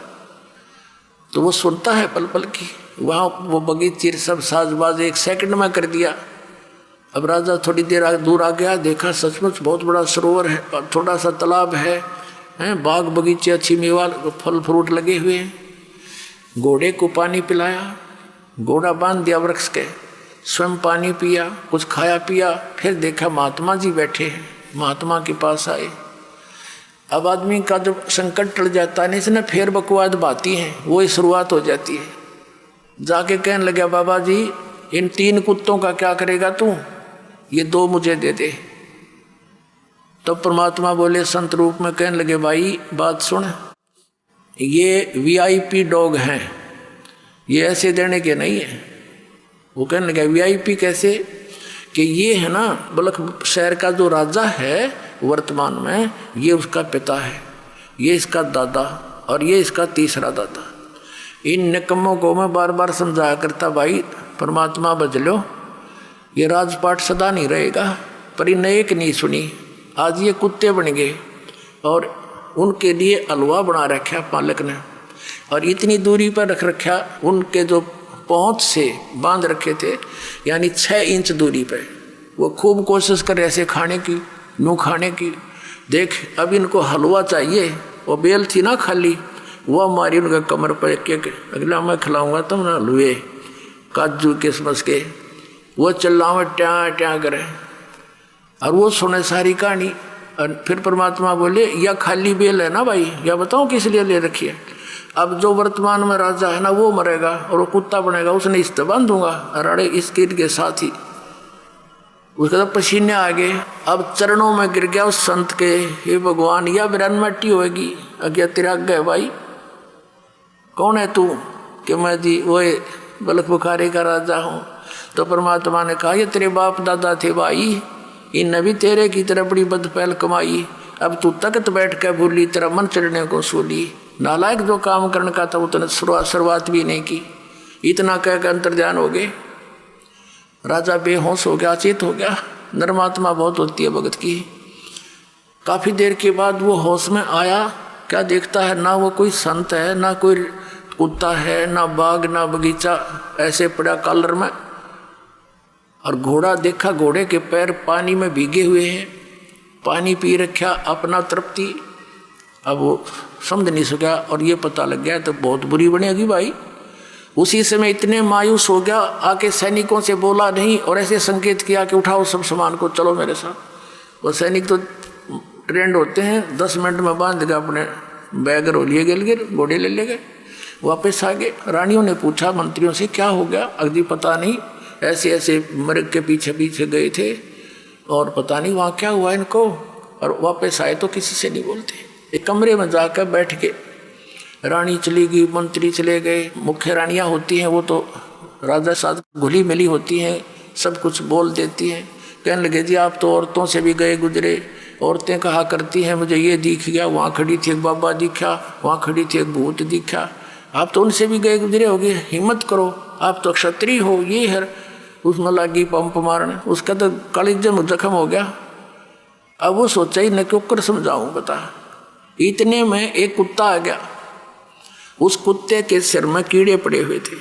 तो वो सुनता है पल पल की। वहाँ वो बगीचे सब साजबाज 1 सेकंड में कर दिया। अब राजा थोड़ी देर दूर आ गया, देखा सचमुच बहुत बड़ा सरोवर है, और थोड़ा सा तालाब है, बाग बगीचे अच्छी मेवा फल फ्रूट लगे हुए हैं। घोड़े को पानी पिलाया, घोड़ा बांध दिया वृक्ष के, स्वयं पानी पिया, कुछ खाया पिया, फिर देखा महात्मा जी बैठे हैं, महात्मा के पास आए। अब आदमी का जब संकट टल जाता है इसने फिर बकवाद बाती हैं, वो शुरुआत हो जाती है। जाके कहने लगा बाबा जी इन 3 कुत्तों का क्या करेगा तू, ये 2 मुझे दे दे। तब परमात्मा बोले संत रूप में, कहने लगे भाई बात सुन, ये VIP डॉग हैं, ये ऐसे देने के नहीं है। वो कहने लगा VIP कैसे, कि ये है ना बलख शहर का जो राजा है वर्तमान में, ये उसका पिता है, ये इसका दादा, और ये इसका तीसरा दादा। इन निकम्मों को मैं बार बार समझाया करता, भाई परमात्मा बच लो, ये राजपाट सदा नहीं रहेगा, पर इन एक नहीं सुनी। आज ये कुत्ते बन गए, और उनके लिए हलवा बना रखा पालक ने, और इतनी दूरी पर रख रखा, उनके जो पहुँच से बांध रखे थे, यानी 6 इंच दूरी पर। वो खूब कोशिश कर ऐसे खाने की, यूँ खाने की। देख अब इनको हलवा चाहिए, वो बेल थी ना खाली, वो हमारी उनका कमर पर एक अगला मैं खिलाऊंगा तुम ना हलवे काजू किशमिश के, वो चिल्लावे ट्या ट्या करें, और वो सुने सारी कहानी। और फिर परमात्मा बोले या खाली बेल है ना भाई, या बताओ किस लिए ले रखी है। अब जो वर्तमान में राजा है ना वो मरेगा, और वो कुत्ता बनेगा, उसने इस बांध दूंगा, अरे इस कीट के साथ ही उसके तो पसीने आ गए। अब चरणों में गिर गया उस संत के, हे भगवान या बिरान मट्टी होगी, अज्ञा तेरा गए भाई, कौन है तू, कि मैं जी वो बलख बुखारे का राजा हूँ। तो परमात्मा ने कहा ये तेरे बाप दादा थे भाई, इन भी तेरे की तरह बड़ी बदपहल कमाई, अब तू तख्त बैठ कर भूली, तेरा मन चढ़ने को सूली। नालायक जो काम करने का था उतने शुरुआत भी नहीं की। इतना कहकर अंतर्ध्यान हो गए, राजा बेहोश हो गया, चेत हो गया। नरमात्मा बहुत होती है भगत की। काफ़ी देर के बाद वो होश में आया, क्या देखता है, ना वो कोई संत है, ना कोई कुत्ता है, ना बाग ना बगीचा, ऐसे पड़ा कॉलर में। और घोड़ा देखा, घोड़े के पैर पानी में भीगे हुए हैं, पानी पी रखा अपना तृप्ति। अब वो समझ नहीं सका और ये पता लग गया तो बहुत बुरी बनेगी भाई। उसी समय इतने मायूस हो गया, आके सैनिकों से बोला नहीं और ऐसे संकेत किया कि उठाओ सब सामान को, चलो मेरे साथ। वो सैनिक तो ट्रेंड होते हैं, 10 मिनट में बांध के अपने बैग रो लिए गिर घोड़े ले गए, वापस आ गए। रानियों ने पूछा मंत्रियों से क्या हो गया, अगदी पता नहीं, ऐसे ऐसे मृग के पीछे पीछे गए थे और पता नहीं वहाँ क्या हुआ इनको, और वापस आए तो किसी से नहीं बोलते। एक कमरे में जाकर बैठ के रानी चली गई, मंत्री चले गए, मुख्य रानियाँ होती हैं वो तो राजा साथ घुली मिली होती हैं, सब कुछ बोल देती हैं। कहने लगे जी आप तो औरतों से भी गए गुजरे, औरतें कहा करती हैं मुझे ये दिख गया, वहाँ खड़ी थी एक बाबा दिखा, वहाँ खड़ी थी एक भूत दिखा, आप तो उनसे भी गए गुजरे होगे, हिम्मत करो, आप तो क्षत्रिय हो। ये है उसमें लगी पंप मारने, उसका तो कलेजे जख्म हो गया। अब वो सोचा ही न क्यों कर समझाऊं बता। इतने में एक कुत्ता आ गया, उस कुत्ते के सिर में कीड़े पड़े हुए थे,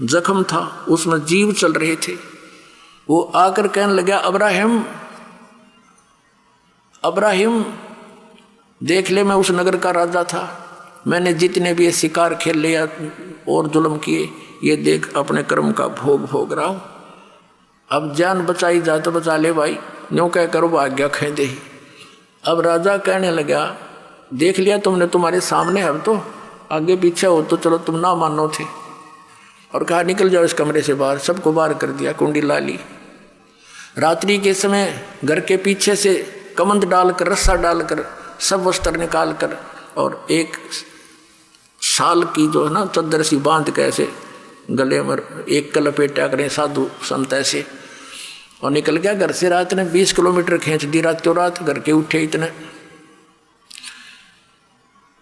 जख्म था, उसमें जीव चल रहे थे। वो आकर कहने लगा अब्राहिम अब्राहिम देख ले, मैं उस नगर का राजा था, मैंने जितने भी ये शिकार खेल लिया और जुल्म किए, ये देख अपने कर्म का भोग भोग रहा हूँ। अब जान बचाई जा तो बचा ले भाई, यूँ कह कर वो आज्ञा खेदे ही। अब राजा कहने लगा देख लिया तुमने, तुम्हारे सामने, अब तो आगे पीछे हो तो चलो तुम ना मानो थे, और कहा निकल जाओ इस कमरे से बाहर। सबको बाहर कर दिया, कुंडी ला ली। रात्रि के समय घर के पीछे से कमंद डालकर, रस्सा डालकर, सब वस्त्र निकाल कर और एक साल की जो है ना चद्दर सी बांध के ऐसे गले में एक लपेटा करें साधु संत ऐसे, और निकल गया घर से। रात ने 20 किलोमीटर खींच दी रातों रात, घर के उठे इतने।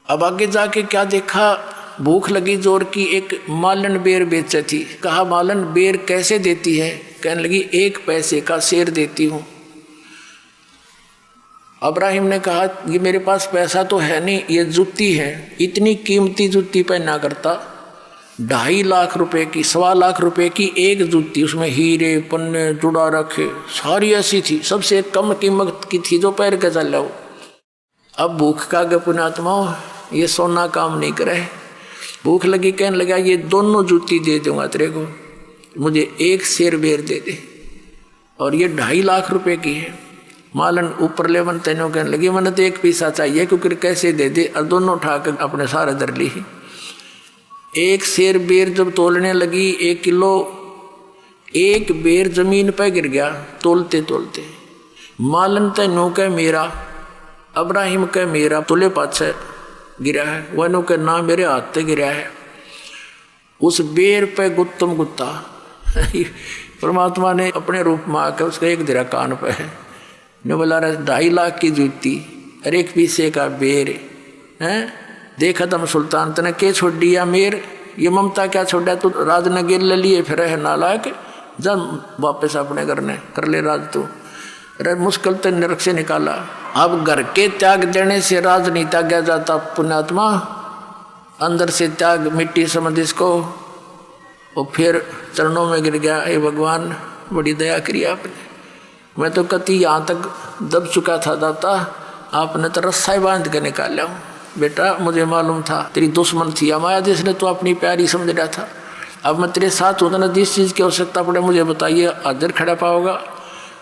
अब आगे जाके क्या देखा, भूख लगी जोर की, एक मालन बेर बेचे थी। कहा मालन बेर कैसे देती है? कहने लगी 1 पैसे का शेर देती हूँ। अब्राहिम ने कहा ये मेरे पास पैसा तो है नहीं, ये जूती है, इतनी कीमती जूती पहना करता, 2.5 लाख रुपए की, 1.25 लाख रुपए की एक जूती, उसमें हीरे पन्ने जुड़ा रखे, सारी ऐसी थी, सबसे कम कीमत की थी जो पैर के चल जाओ। अब भूख का गे पुण्यात्मा, ये सोना काम नहीं करे, भूख लगी, कहने लगा ये दोनों जूती दे दूंगा तेरे को, मुझे 1 शेर बेर दे दे, और ये 2.5 लाख रुपए की है। मालन ऊपर ले मन तेनों कहने लगी मैंने तो 1 पैसा चाहिए, क्योंकि कैसे दे दे, और दोनों उठा कर अपने सारे दर ली। 1 शेर बेर जब तोलने लगी 1 किलो, 1 बेर जमीन पर गिर गया तोलते तोलते। मालन तेनों कह मेरा, अब्राहिम कह मेरा, तुले पाछे गिरा है, वनों के ना मेरे हाथ से गिरा है। उस बेर पे गुत्तम गुत्ता परमात्मा ने अपने रूप में आकर उसका एक दिरा कान पे है, ने बोला 2.5 लाख की जूती और 1 पैसे का बेर है, देखा तम सुल्तान तने के छोड़ दिया मेर, ये ममता क्या छोड़ा, तो राज ने गिर ले लिए फिर है नालायक, जब वापस अपने घर ने कर ले राज, तो अरे मुश्किल तो नरक से निकाला। अब घर के त्याग देने से राज नहीं त्यागा जाता पुण्यात्मा, अंदर से त्याग मिट्टी समझ इसको, और फिर चरणों में गिर गया, हे भगवान बड़ी दया करी आपने, मैं तो कति यहाँ तक दब चुका था दाता, आपने तो रस्सा बांध के निकाला हूँ। बेटा मुझे मालूम था तेरी दुश्मन थी माया, जिसने तो अपनी प्यारी समझ रहा था, अब मैं तेरे साथ होता ना, जिस चीज़ की आवश्यकता पड़े मुझे बताइए, हाजिर खड़ा पाओगा।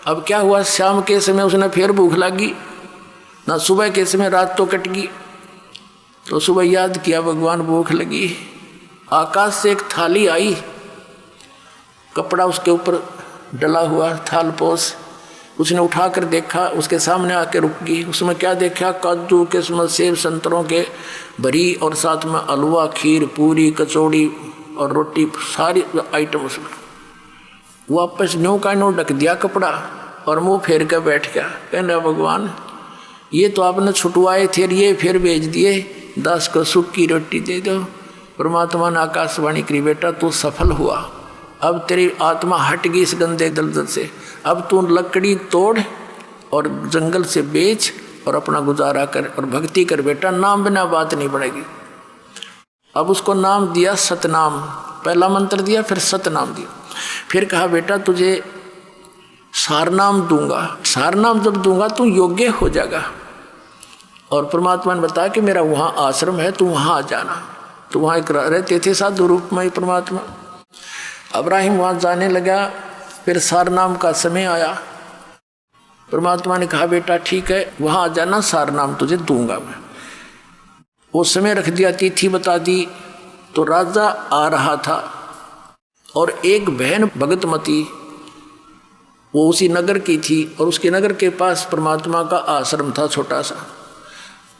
अब क्या हुआ, शाम के समय उसने फिर भूख लगी ना, सुबह के समय रात तो कट गई, तो सुबह याद किया भगवान भूख लगी, आकाश से एक थाली आई, कपड़ा उसके ऊपर डला हुआ थाल पोस, उसने उठाकर देखा, उसके सामने आके रुक गई। उसमें क्या देखा, काजू किस्मत सेब संतरों के भरी, और साथ में हलवा खीर पूरी कचौड़ी और रोटी, सारी आइटम उसमें। वापस न्यू का न्यू ढक दिया कपड़ा और मुंह फेर कर बैठ गया, कहना भगवान ये तो आपने छुटवाए थे, ये फिर भेज दिए, 10 को सूखी रोटी दे दो। परमात्मा ने आकाशवाणी करी, बेटा तू सफल हुआ, अब तेरी आत्मा हट गई इस गंदे दलदल से, अब तू लकड़ी तोड़ और जंगल से बेच और अपना गुजारा कर और भक्ति कर बेटा, नाम बिना बात नहीं बढ़ेगी। अब उसको नाम दिया सतनाम, पहला मंत्र दिया, फिर सतनाम दिया, फिर कहा बेटा तुझे सारनाम दूंगा, सारनाम जब दूंगा तू योग्य हो जाएगा, और परमात्मा ने बताया कि मेरा वहाँ आश्रम है, तू वहाँ आ जाना। तो वहाँ एक रहते थे साधु रूप में परमात्मा। इब्राहिम वहाँ जाने लगा। फिर सारनाम का समय आया। परमात्मा ने कहा बेटा ठीक है वहाँ आ जाना, सारनाम तुझे दूंगा मैं। वो समय रख दिया, तिथि बता दी। तो राजा आ रहा था और एक बहन भगतमती वो उसी नगर की थी और उसके नगर के पास परमात्मा का आश्रम था छोटा सा।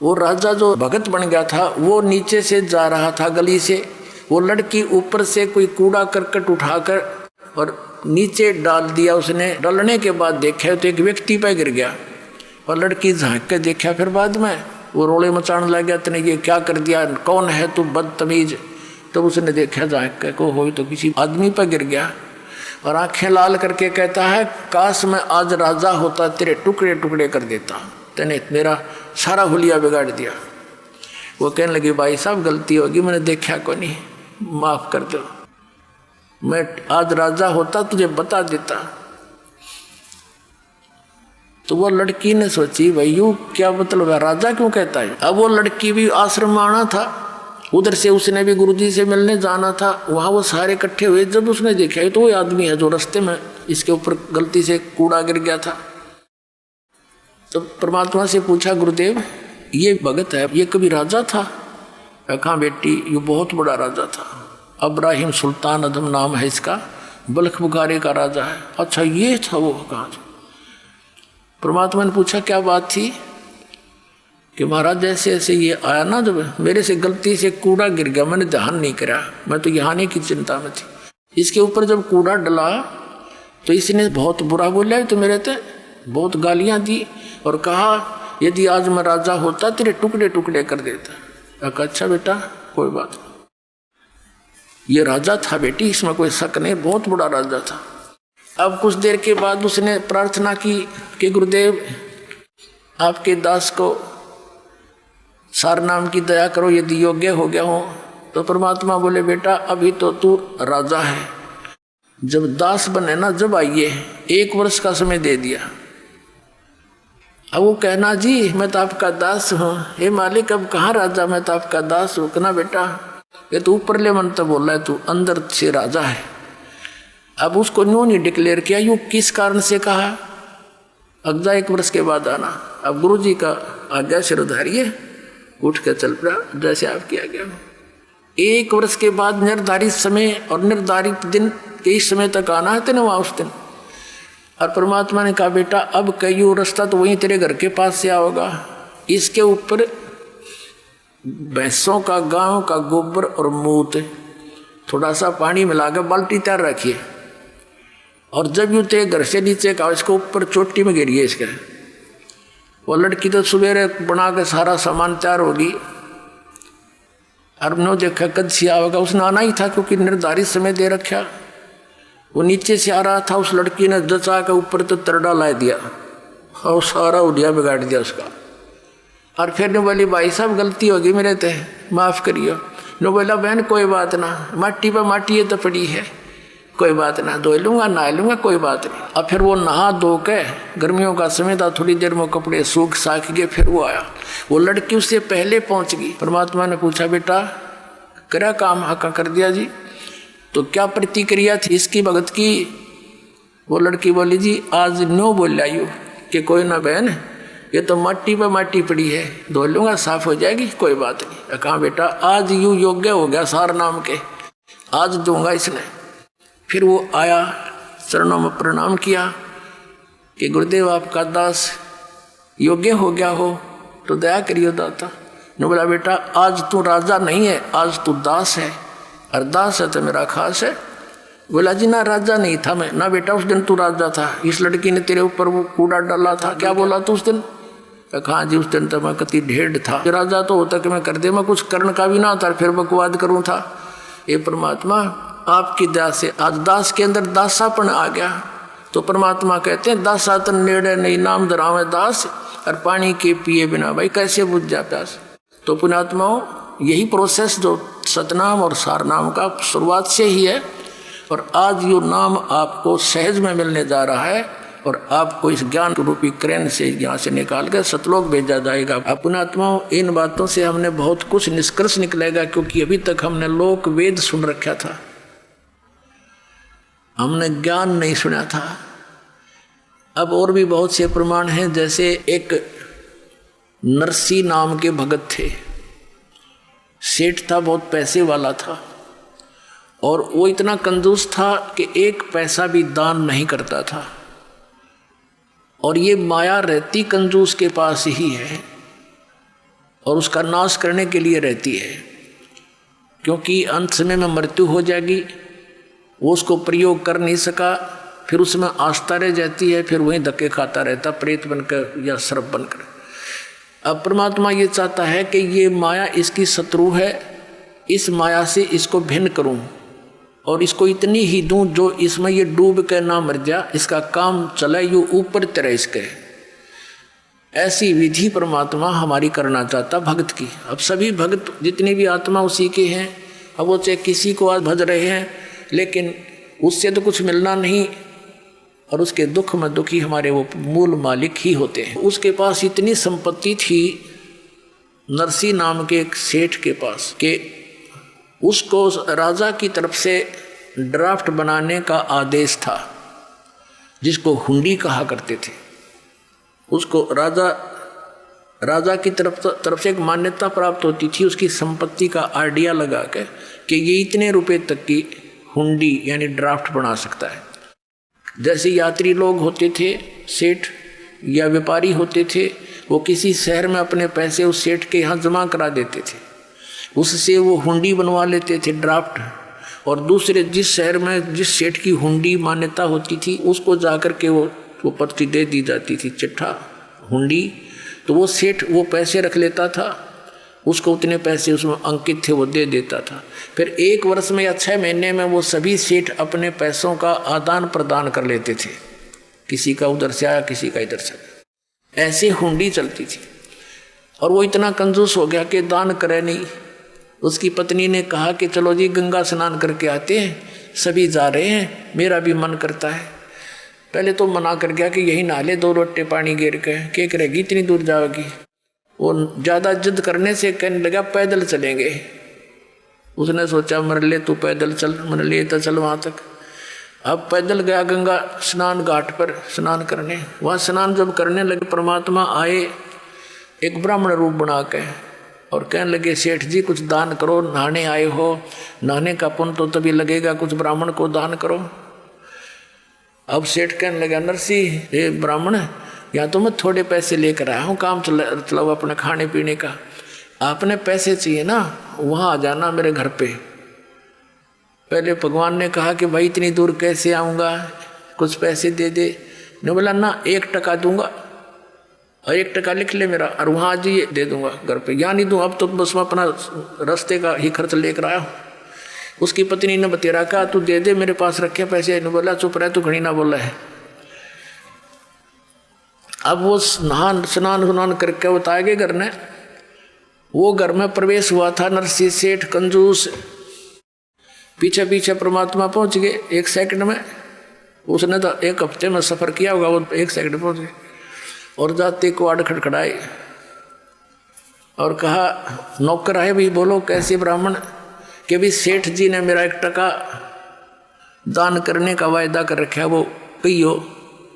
वो राजा जो भगत बन गया था वो नीचे से जा रहा था गली से। वो लड़की ऊपर से कोई कूड़ा करकट उठाकर और नीचे डाल दिया उसने। डालने के बाद देखा तो एक व्यक्ति पे गिर गया और लड़की झांक के देखा। फिर बाद में वो रोले मचाने लग गया, तूने ये क्या कर दिया, कौन है तू बदतमीज। तो उसने देखा झांक के को हो तो किसी आदमी पर गिर गया और आंखें लाल करके कहता है काश मैं आज राजा होता, तेरे टुकड़े टुकड़े कर देता, तूने मेरा सारा हुलिया बिगाड़ दिया। वो कहने लगी भाई साहब गलती होगी, मैंने देखा को नहीं, माफ कर दो, मैं आज राजा होता तुझे बता देता। तो वो लड़की ने सोची भाई यू क्या मतलब है, राजा क्यों कहता है। अब वो लड़की भी आश्रम में आना था, उधर से उसने भी गुरुजी से मिलने जाना था। वहाँ वो सारे इकट्ठे हुए। जब उसने देखा तो वो आदमी है जो रास्ते में इसके ऊपर गलती से कूड़ा गिर गया था। तो परमात्मा से पूछा गुरुदेव ये भगत है, ये कभी राजा था। कहा बेटी ये बहुत बड़ा राजा था, इब्राहिम सुल्तान अदम नाम है इसका, बल्ख बुखारे का राजा है। अच्छा ये था वो। कहाँ। परमात्मा ने पूछा क्या बात थी। कि महाराज जैसे ऐसे ये आया ना, जब मेरे से गलती से कूड़ा गिर गया, मैंने ध्यान नहीं करा, मैं तो यहाँ की चिंता में थी। इसके ऊपर जब कूड़ा डला तो इसने बहुत बुरा बोला, तो मेरे तो बहुत गालियाँ दी और कहा यदि आज मैं राजा होता तेरे टुकड़े टुकड़े कर देता। अच्छा बेटा कोई बात नहीं, ये राजा था बेटी, इसमें कोई शक नहीं, बहुत बड़ा राजा था। अब कुछ देर के बाद उसने प्रार्थना की कि गुरुदेव आपके दास को सारनाम की दया करो, यदि योग्य हो गया हो। तो परमात्मा बोले बेटा अभी तो तू राजा है, जब दास बने ना जब आइए, 1 वर्ष का समय दे दिया। अब वो कहना जी मैं तो आपका दास हूँ, हे मालिक अब कहाँ राजा, मैं तो आपका दास हूँ। कहना बेटा ये तो ऊपर ले मन तो बोल रहा है, तू अंदर से राजा है। अब उसको न्यू नहीं डिक्लेयर किया, यूँ किस कारण से कहा अगजा 1 वर्ष के बाद आना। अब गुरु जी का आज्ञा सिर उधारिए, उठ कर चल पड़ा जैसे आपकी आज्ञा हो। 1 वर्ष के बाद निर्धारित समय और निर्धारित दिन के इस समय तक आना है तेने वहाँ उस दिन। और परमात्मा ने कहा बेटा अब कई रास्ता तो वहीं तेरे घर के पास से आओगा, इसके ऊपर भैंसों का गांव का गोबर और मूत थोड़ा सा पानी मिलाकर बाल्टी तैयार रखिए, और जब यूँ तेरे घर से नीचे का इसको ऊपर चोटी में गिरिए इसके। वो लड़की तो सवेरे बना के सारा सामान तैयार होगी और नो देखा कद से आवेगा, उसने आना ही था क्योंकि निर्धारित समय दे रखा। वो नीचे से आ रहा था, उस लड़की ने जचा के ऊपर तो तरडा ला दिया और सारा उड़िया बिगाड़ दिया उसका। और फिर ने बोली भाई साहब गलती होगी मेरे ते, माफ़ करियो। ने बोला बहन कोई बात ना, माटी पर माटी ये तो पड़ी है, कोई बात ना, धो लूँगा नहा लूँगा कोई बात नहीं। अब फिर वो नहा धो के, गर्मियों का समय था, थोड़ी देर में कपड़े सूख साख गए। फिर वो आया, वो लड़की उससे पहले पहुँच गई। परमात्मा ने पूछा बेटा करा काम हका कर दिया जी, तो क्या प्रतिक्रिया थी इसकी भगत की। वो लड़की बोली जी आज नो बोल आयु कि कोई ना बहन ये तो माटी पर माटी पड़ी है, धो लूँगा साफ हो जाएगी कोई बात नहीं। कहा बेटा आज यूँ योग्य हो गया सार नाम के, आज दूंगा इसने। फिर वो आया, चरणों में प्रणाम किया कि गुरुदेव आपका दास योग्य हो गया हो तो दया करियो दाता। ने बोला बेटा आज तू राजा नहीं है, आज तू दास है, और दास है तो मेरा खास है। बोला जी ना राजा नहीं था मैं। ना बेटा उस दिन तू राजा था, इस लड़की ने तेरे ऊपर वो कूड़ा डाला था, क्या बोला तू उस दिन। कहा जी उस दिन तो मैं कति ढेढ़ था, राजा तो होता कि मैं कर दे, मैं कुछ कर्ण का भी ना था फिर बकवाद करूँ था। ये परमात्मा आपकी दया से आज दास के अंदर दासापन आ गया। तो परमात्मा कहते हैं दासातन नेड़े नहीं नाम धरावे दास, और पानी के पिए बिना भाई कैसे बुझ जा प्यास। तो पुण्यात्माओं यही प्रोसेस जो सतनाम और सारनाम का शुरुआत से ही है, और आज यो नाम आपको सहज में मिलने जा रहा है। और आपको इस ज्ञान रूपी क्रेन से यहाँ से निकाल कर सतलोक भेजा जाएगा। अपने आत्माओं, इन बातों से हमने बहुत कुछ निष्कर्ष निकलेगा, क्योंकि अभी तक हमने लोक वेद सुन रखा था, हमने ज्ञान नहीं सुना था। अब और भी बहुत से प्रमाण हैं। जैसे एक नरसी नाम के भगत थे, सेठ था, बहुत पैसे वाला था, और वो इतना कंजूस था कि एक पैसा भी दान नहीं करता था। और ये माया रहती कंजूस के पास ही है और उसका नाश करने के लिए रहती है, क्योंकि अंत समय में मृत्यु हो जाएगी, वो उसको प्रयोग कर नहीं सका, फिर उसमें आस्था रह जाती है, फिर वहीं धक्के खाता रहता प्रेत बनकर या सर्प बनकर। अब परमात्मा ये चाहता है कि ये माया इसकी शत्रु है, इस माया से इसको भिन्न करूं और इसको इतनी ही दूं जो इसमें ये डूब के ना मर जा, इसका काम चले यू ऊपर तरह इसके। ऐसी विधि परमात्मा हमारी करना चाहता भक्त की। अब सभी भक्त जितनी भी आत्मा उसी के हैं, अब वो चाहे किसी को आज भज रहे हैं, लेकिन उससे तो कुछ मिलना नहीं, और उसके दुख में दुखी हमारे वो मूल मालिक ही होते हैं। उसके पास इतनी संपत्ति थी नरसी नाम के एक सेठ के पास कि उसको राजा की तरफ से ड्राफ्ट बनाने का आदेश था, जिसको हुंडी कहा करते थे। उसको राजा की तरफ से एक मान्यता प्राप्त होती थी, उसकी संपत्ति का आइडिया लगा के कि ये इतने रुपए तक की हुंडी यानी ड्राफ्ट बना सकता है। जैसे यात्री लोग होते थे, सेठ या व्यापारी होते थे, वो किसी शहर में अपने पैसे उस सेठ के यहाँ जमा करा देते थे, उससे वो हुंडी बनवा लेते थे ड्राफ्ट, और दूसरे जिस शहर में जिस सेठ की हुंडी मान्यता होती थी उसको जाकर के वो पर्ची दे दी जाती थी, चिट्ठा हुंडी। तो वो सेठ वो पैसे रख लेता था, उसको उतने पैसे उसमें अंकित थे वो दे देता था। फिर 1 वर्ष में या 6 महीने में वो सभी सेठ अपने पैसों का आदान प्रदान कर लेते थे, किसी का उधर से आया किसी का इधर से। ऐसे हुंडी चलती थी। और वो इतना कंजूस हो गया कि दान करे नहीं। उसकी पत्नी ने कहा कि चलो जी गंगा स्नान करके आते हैं, सभी जा रहे हैं, मेरा भी मन करता है। पहले तो मना कर गया कि यही नहा ले 2 लोटे पानी गिर के करेगी, इतनी दूर जाओगी। वो ज़्यादा जिद करने से कहने लगा पैदल चलेंगे। उसने सोचा मर ले तू पैदल चल, मर ले तो चल वहाँ तक। अब पैदल गया गंगा स्नान घाट पर स्नान करने। वहाँ स्नान जब करने लगे, परमात्मा आए एक ब्राह्मण रूप बना के और कहने लगे सेठ जी कुछ दान करो, नहाने आए हो, नहाने का पुण्य तो तभी लगेगा, कुछ ब्राह्मण को दान करो। अब सेठ कहने लगा नरसी हे ब्राह्मण, यहाँ तो मैं थोड़े पैसे लेकर आया हूँ, काम चलाओ अपने खाने पीने का, आपने पैसे चाहिए ना, वहाँ आ जाना मेरे घर पे। पहले भगवान ने कहा कि भाई इतनी दूर कैसे आऊँगा, कुछ पैसे दे दे। ने बोला ना 1 टका दूंगा, और 1 टका लिख ले मेरा, और वहाँ आज ये दे दूंगा घर पे, या नहीं दूँ, अब तो बस मैं अपना रास्ते का ही खर्च लेकर आया हूँ। उसकी पत्नी ने बतेरा कहा तू दे दे, मेरे पास रखे पैसे। ने बोला चुप रहे, तू घड़ी ना बोला है। अब वो स्नान करके वो आए गए घर ने। वो घर में प्रवेश हुआ था नरसी सेठ कंजूस, पीछे पीछे परमात्मा पहुंच गए 1 सेकंड में। उसने तो 1 हफ्ते में सफर किया होगा, वो 1 सेकंड में पहुंच गए। और जाते क्वाड खड़खड़ाए और कहा नौकर आए भी, बोलो कैसे ब्राह्मण, कि भी सेठ जी ने मेरा 1 टका दान करने का वायदा कर रखा है, वो कहियो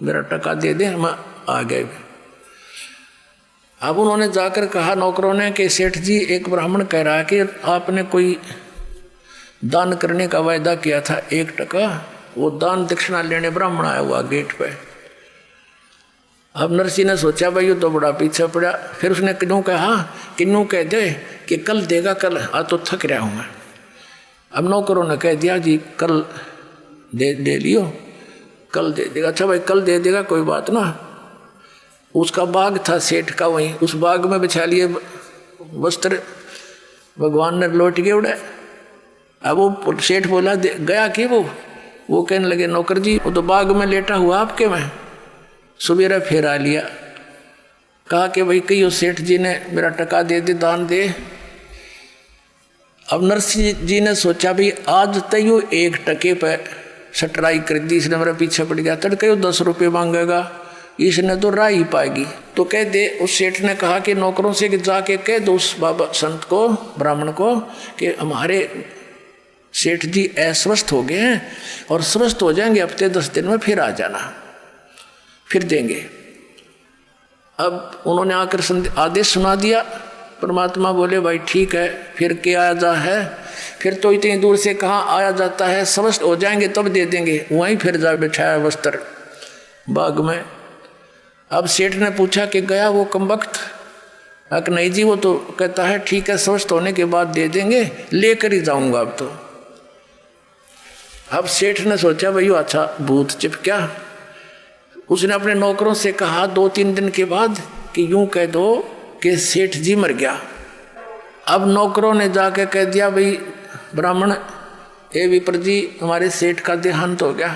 मेरा टका दे दे, हम आ गए। अब उन्होंने जाकर कहा नौकरों ने कि सेठ जी एक ब्राह्मण कह रहा है कि आपने कोई दान करने का वायदा किया था 1 टका, वो दान दक्षिणा लेने ब्राह्मण आया हुआ गेट पे। अब नरसी ने सोचा भाई ये तो बड़ा पीछे पड़ा। फिर उसने किन्नू कह दे कि कल देगा, कल आ तो थक रहा हूँ मैं। अब नौकरों ने कह दिया जी कल दे लियो, कल दे देगा। अच्छा भाई कल दे देगा, कोई बात ना। उसका बाग था सेठ का, वहीं उस बाग में बिछा लिए वस्त्र, भगवान ने लौट के उड़े। अब वो सेठ बोला गया कि वो कहने लगे नौकर जी वो तो बाग में लेटा हुआ आपके में, सुबेरा फिर आ लिया। कहा कि भाई कहियो सेठ जी ने मेरा टका दे दे, दान दे। अब नरसिंह जी ने सोचा भाई आज तय 1 टके पे सटराई कर दी, इसने मेरा पीछे पड़ गया, तड़के वो 10 रुपये मांगेगा, इसने तो राह ही पाएगी। तो कह दे, उस सेठ ने कहा कि नौकरों से कि जाके कह दो उस बाबा संत को, ब्राह्मण को, कि हमारे सेठ जी अस्वस्थ हो गए हैं और स्वस्थ हो जाएंगे, हफ्ते 10 दिन में फिर आ जाना, फिर देंगे। अब उन्होंने आकर आदेश सुना दिया। परमात्मा बोले भाई ठीक है, फिर क्या आया जा है, फिर तो इतनी दूर से कहाँ आया जाता है, स्वस्थ हो जाएंगे तब दे देंगे। वहीं फिर जा बिछाया वस्त्र बाग में। अब सेठ ने पूछा कि गया वो कमबख्त? अक नहीं जी, वो तो कहता है ठीक है स्वस्थ होने के बाद दे देंगे, लेकर ही जाऊंगा अब तो। अब सेठ ने सोचा भाई अच्छा भूत चिपका। उसने अपने नौकरों से कहा 2-3 दिन के बाद कि यूं कह दो कि सेठ जी मर गया। अब नौकरों ने जाके कह दिया भाई ब्राह्मण ए विप्र जी, हमारे सेठ का देहांत हो गया,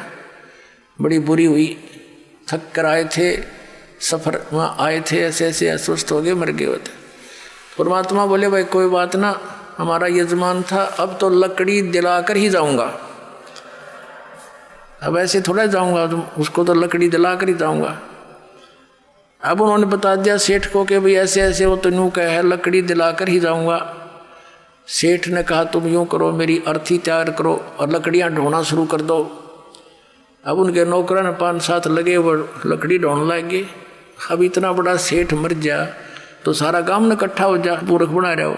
बड़ी बुरी हुई, थक कर आए थे, सफर वहाँ आए थे, ऐसे ऐसे अस्वस्थ हो गए, मर गए होते। परमात्मा बोले भाई कोई बात ना, हमारा यजमान था, अब तो लकड़ी दिलाकर ही जाऊंगा, अब ऐसे थोड़ा जाऊंगा, तो उसको तो लकड़ी दिलाकर ही जाऊंगा। अब उन्होंने बता दिया सेठ को कि भाई ऐसे ऐसे वो तो यूँ कह है, लकड़ी दिलाकर ही जाऊंगा। सेठ ने कहा तुम यूँ करो, मेरी अर्थी तैयार करो और लकड़ियाँ ढोना शुरू कर दो। अब उनके नौकरों ने 5-7 लगे, वो लकड़ी ढोने लगे। अब इतना बड़ा सेठ मर जा तो सारा गांव ने इकट्ठा हो जा, पूरख बना रहे हो।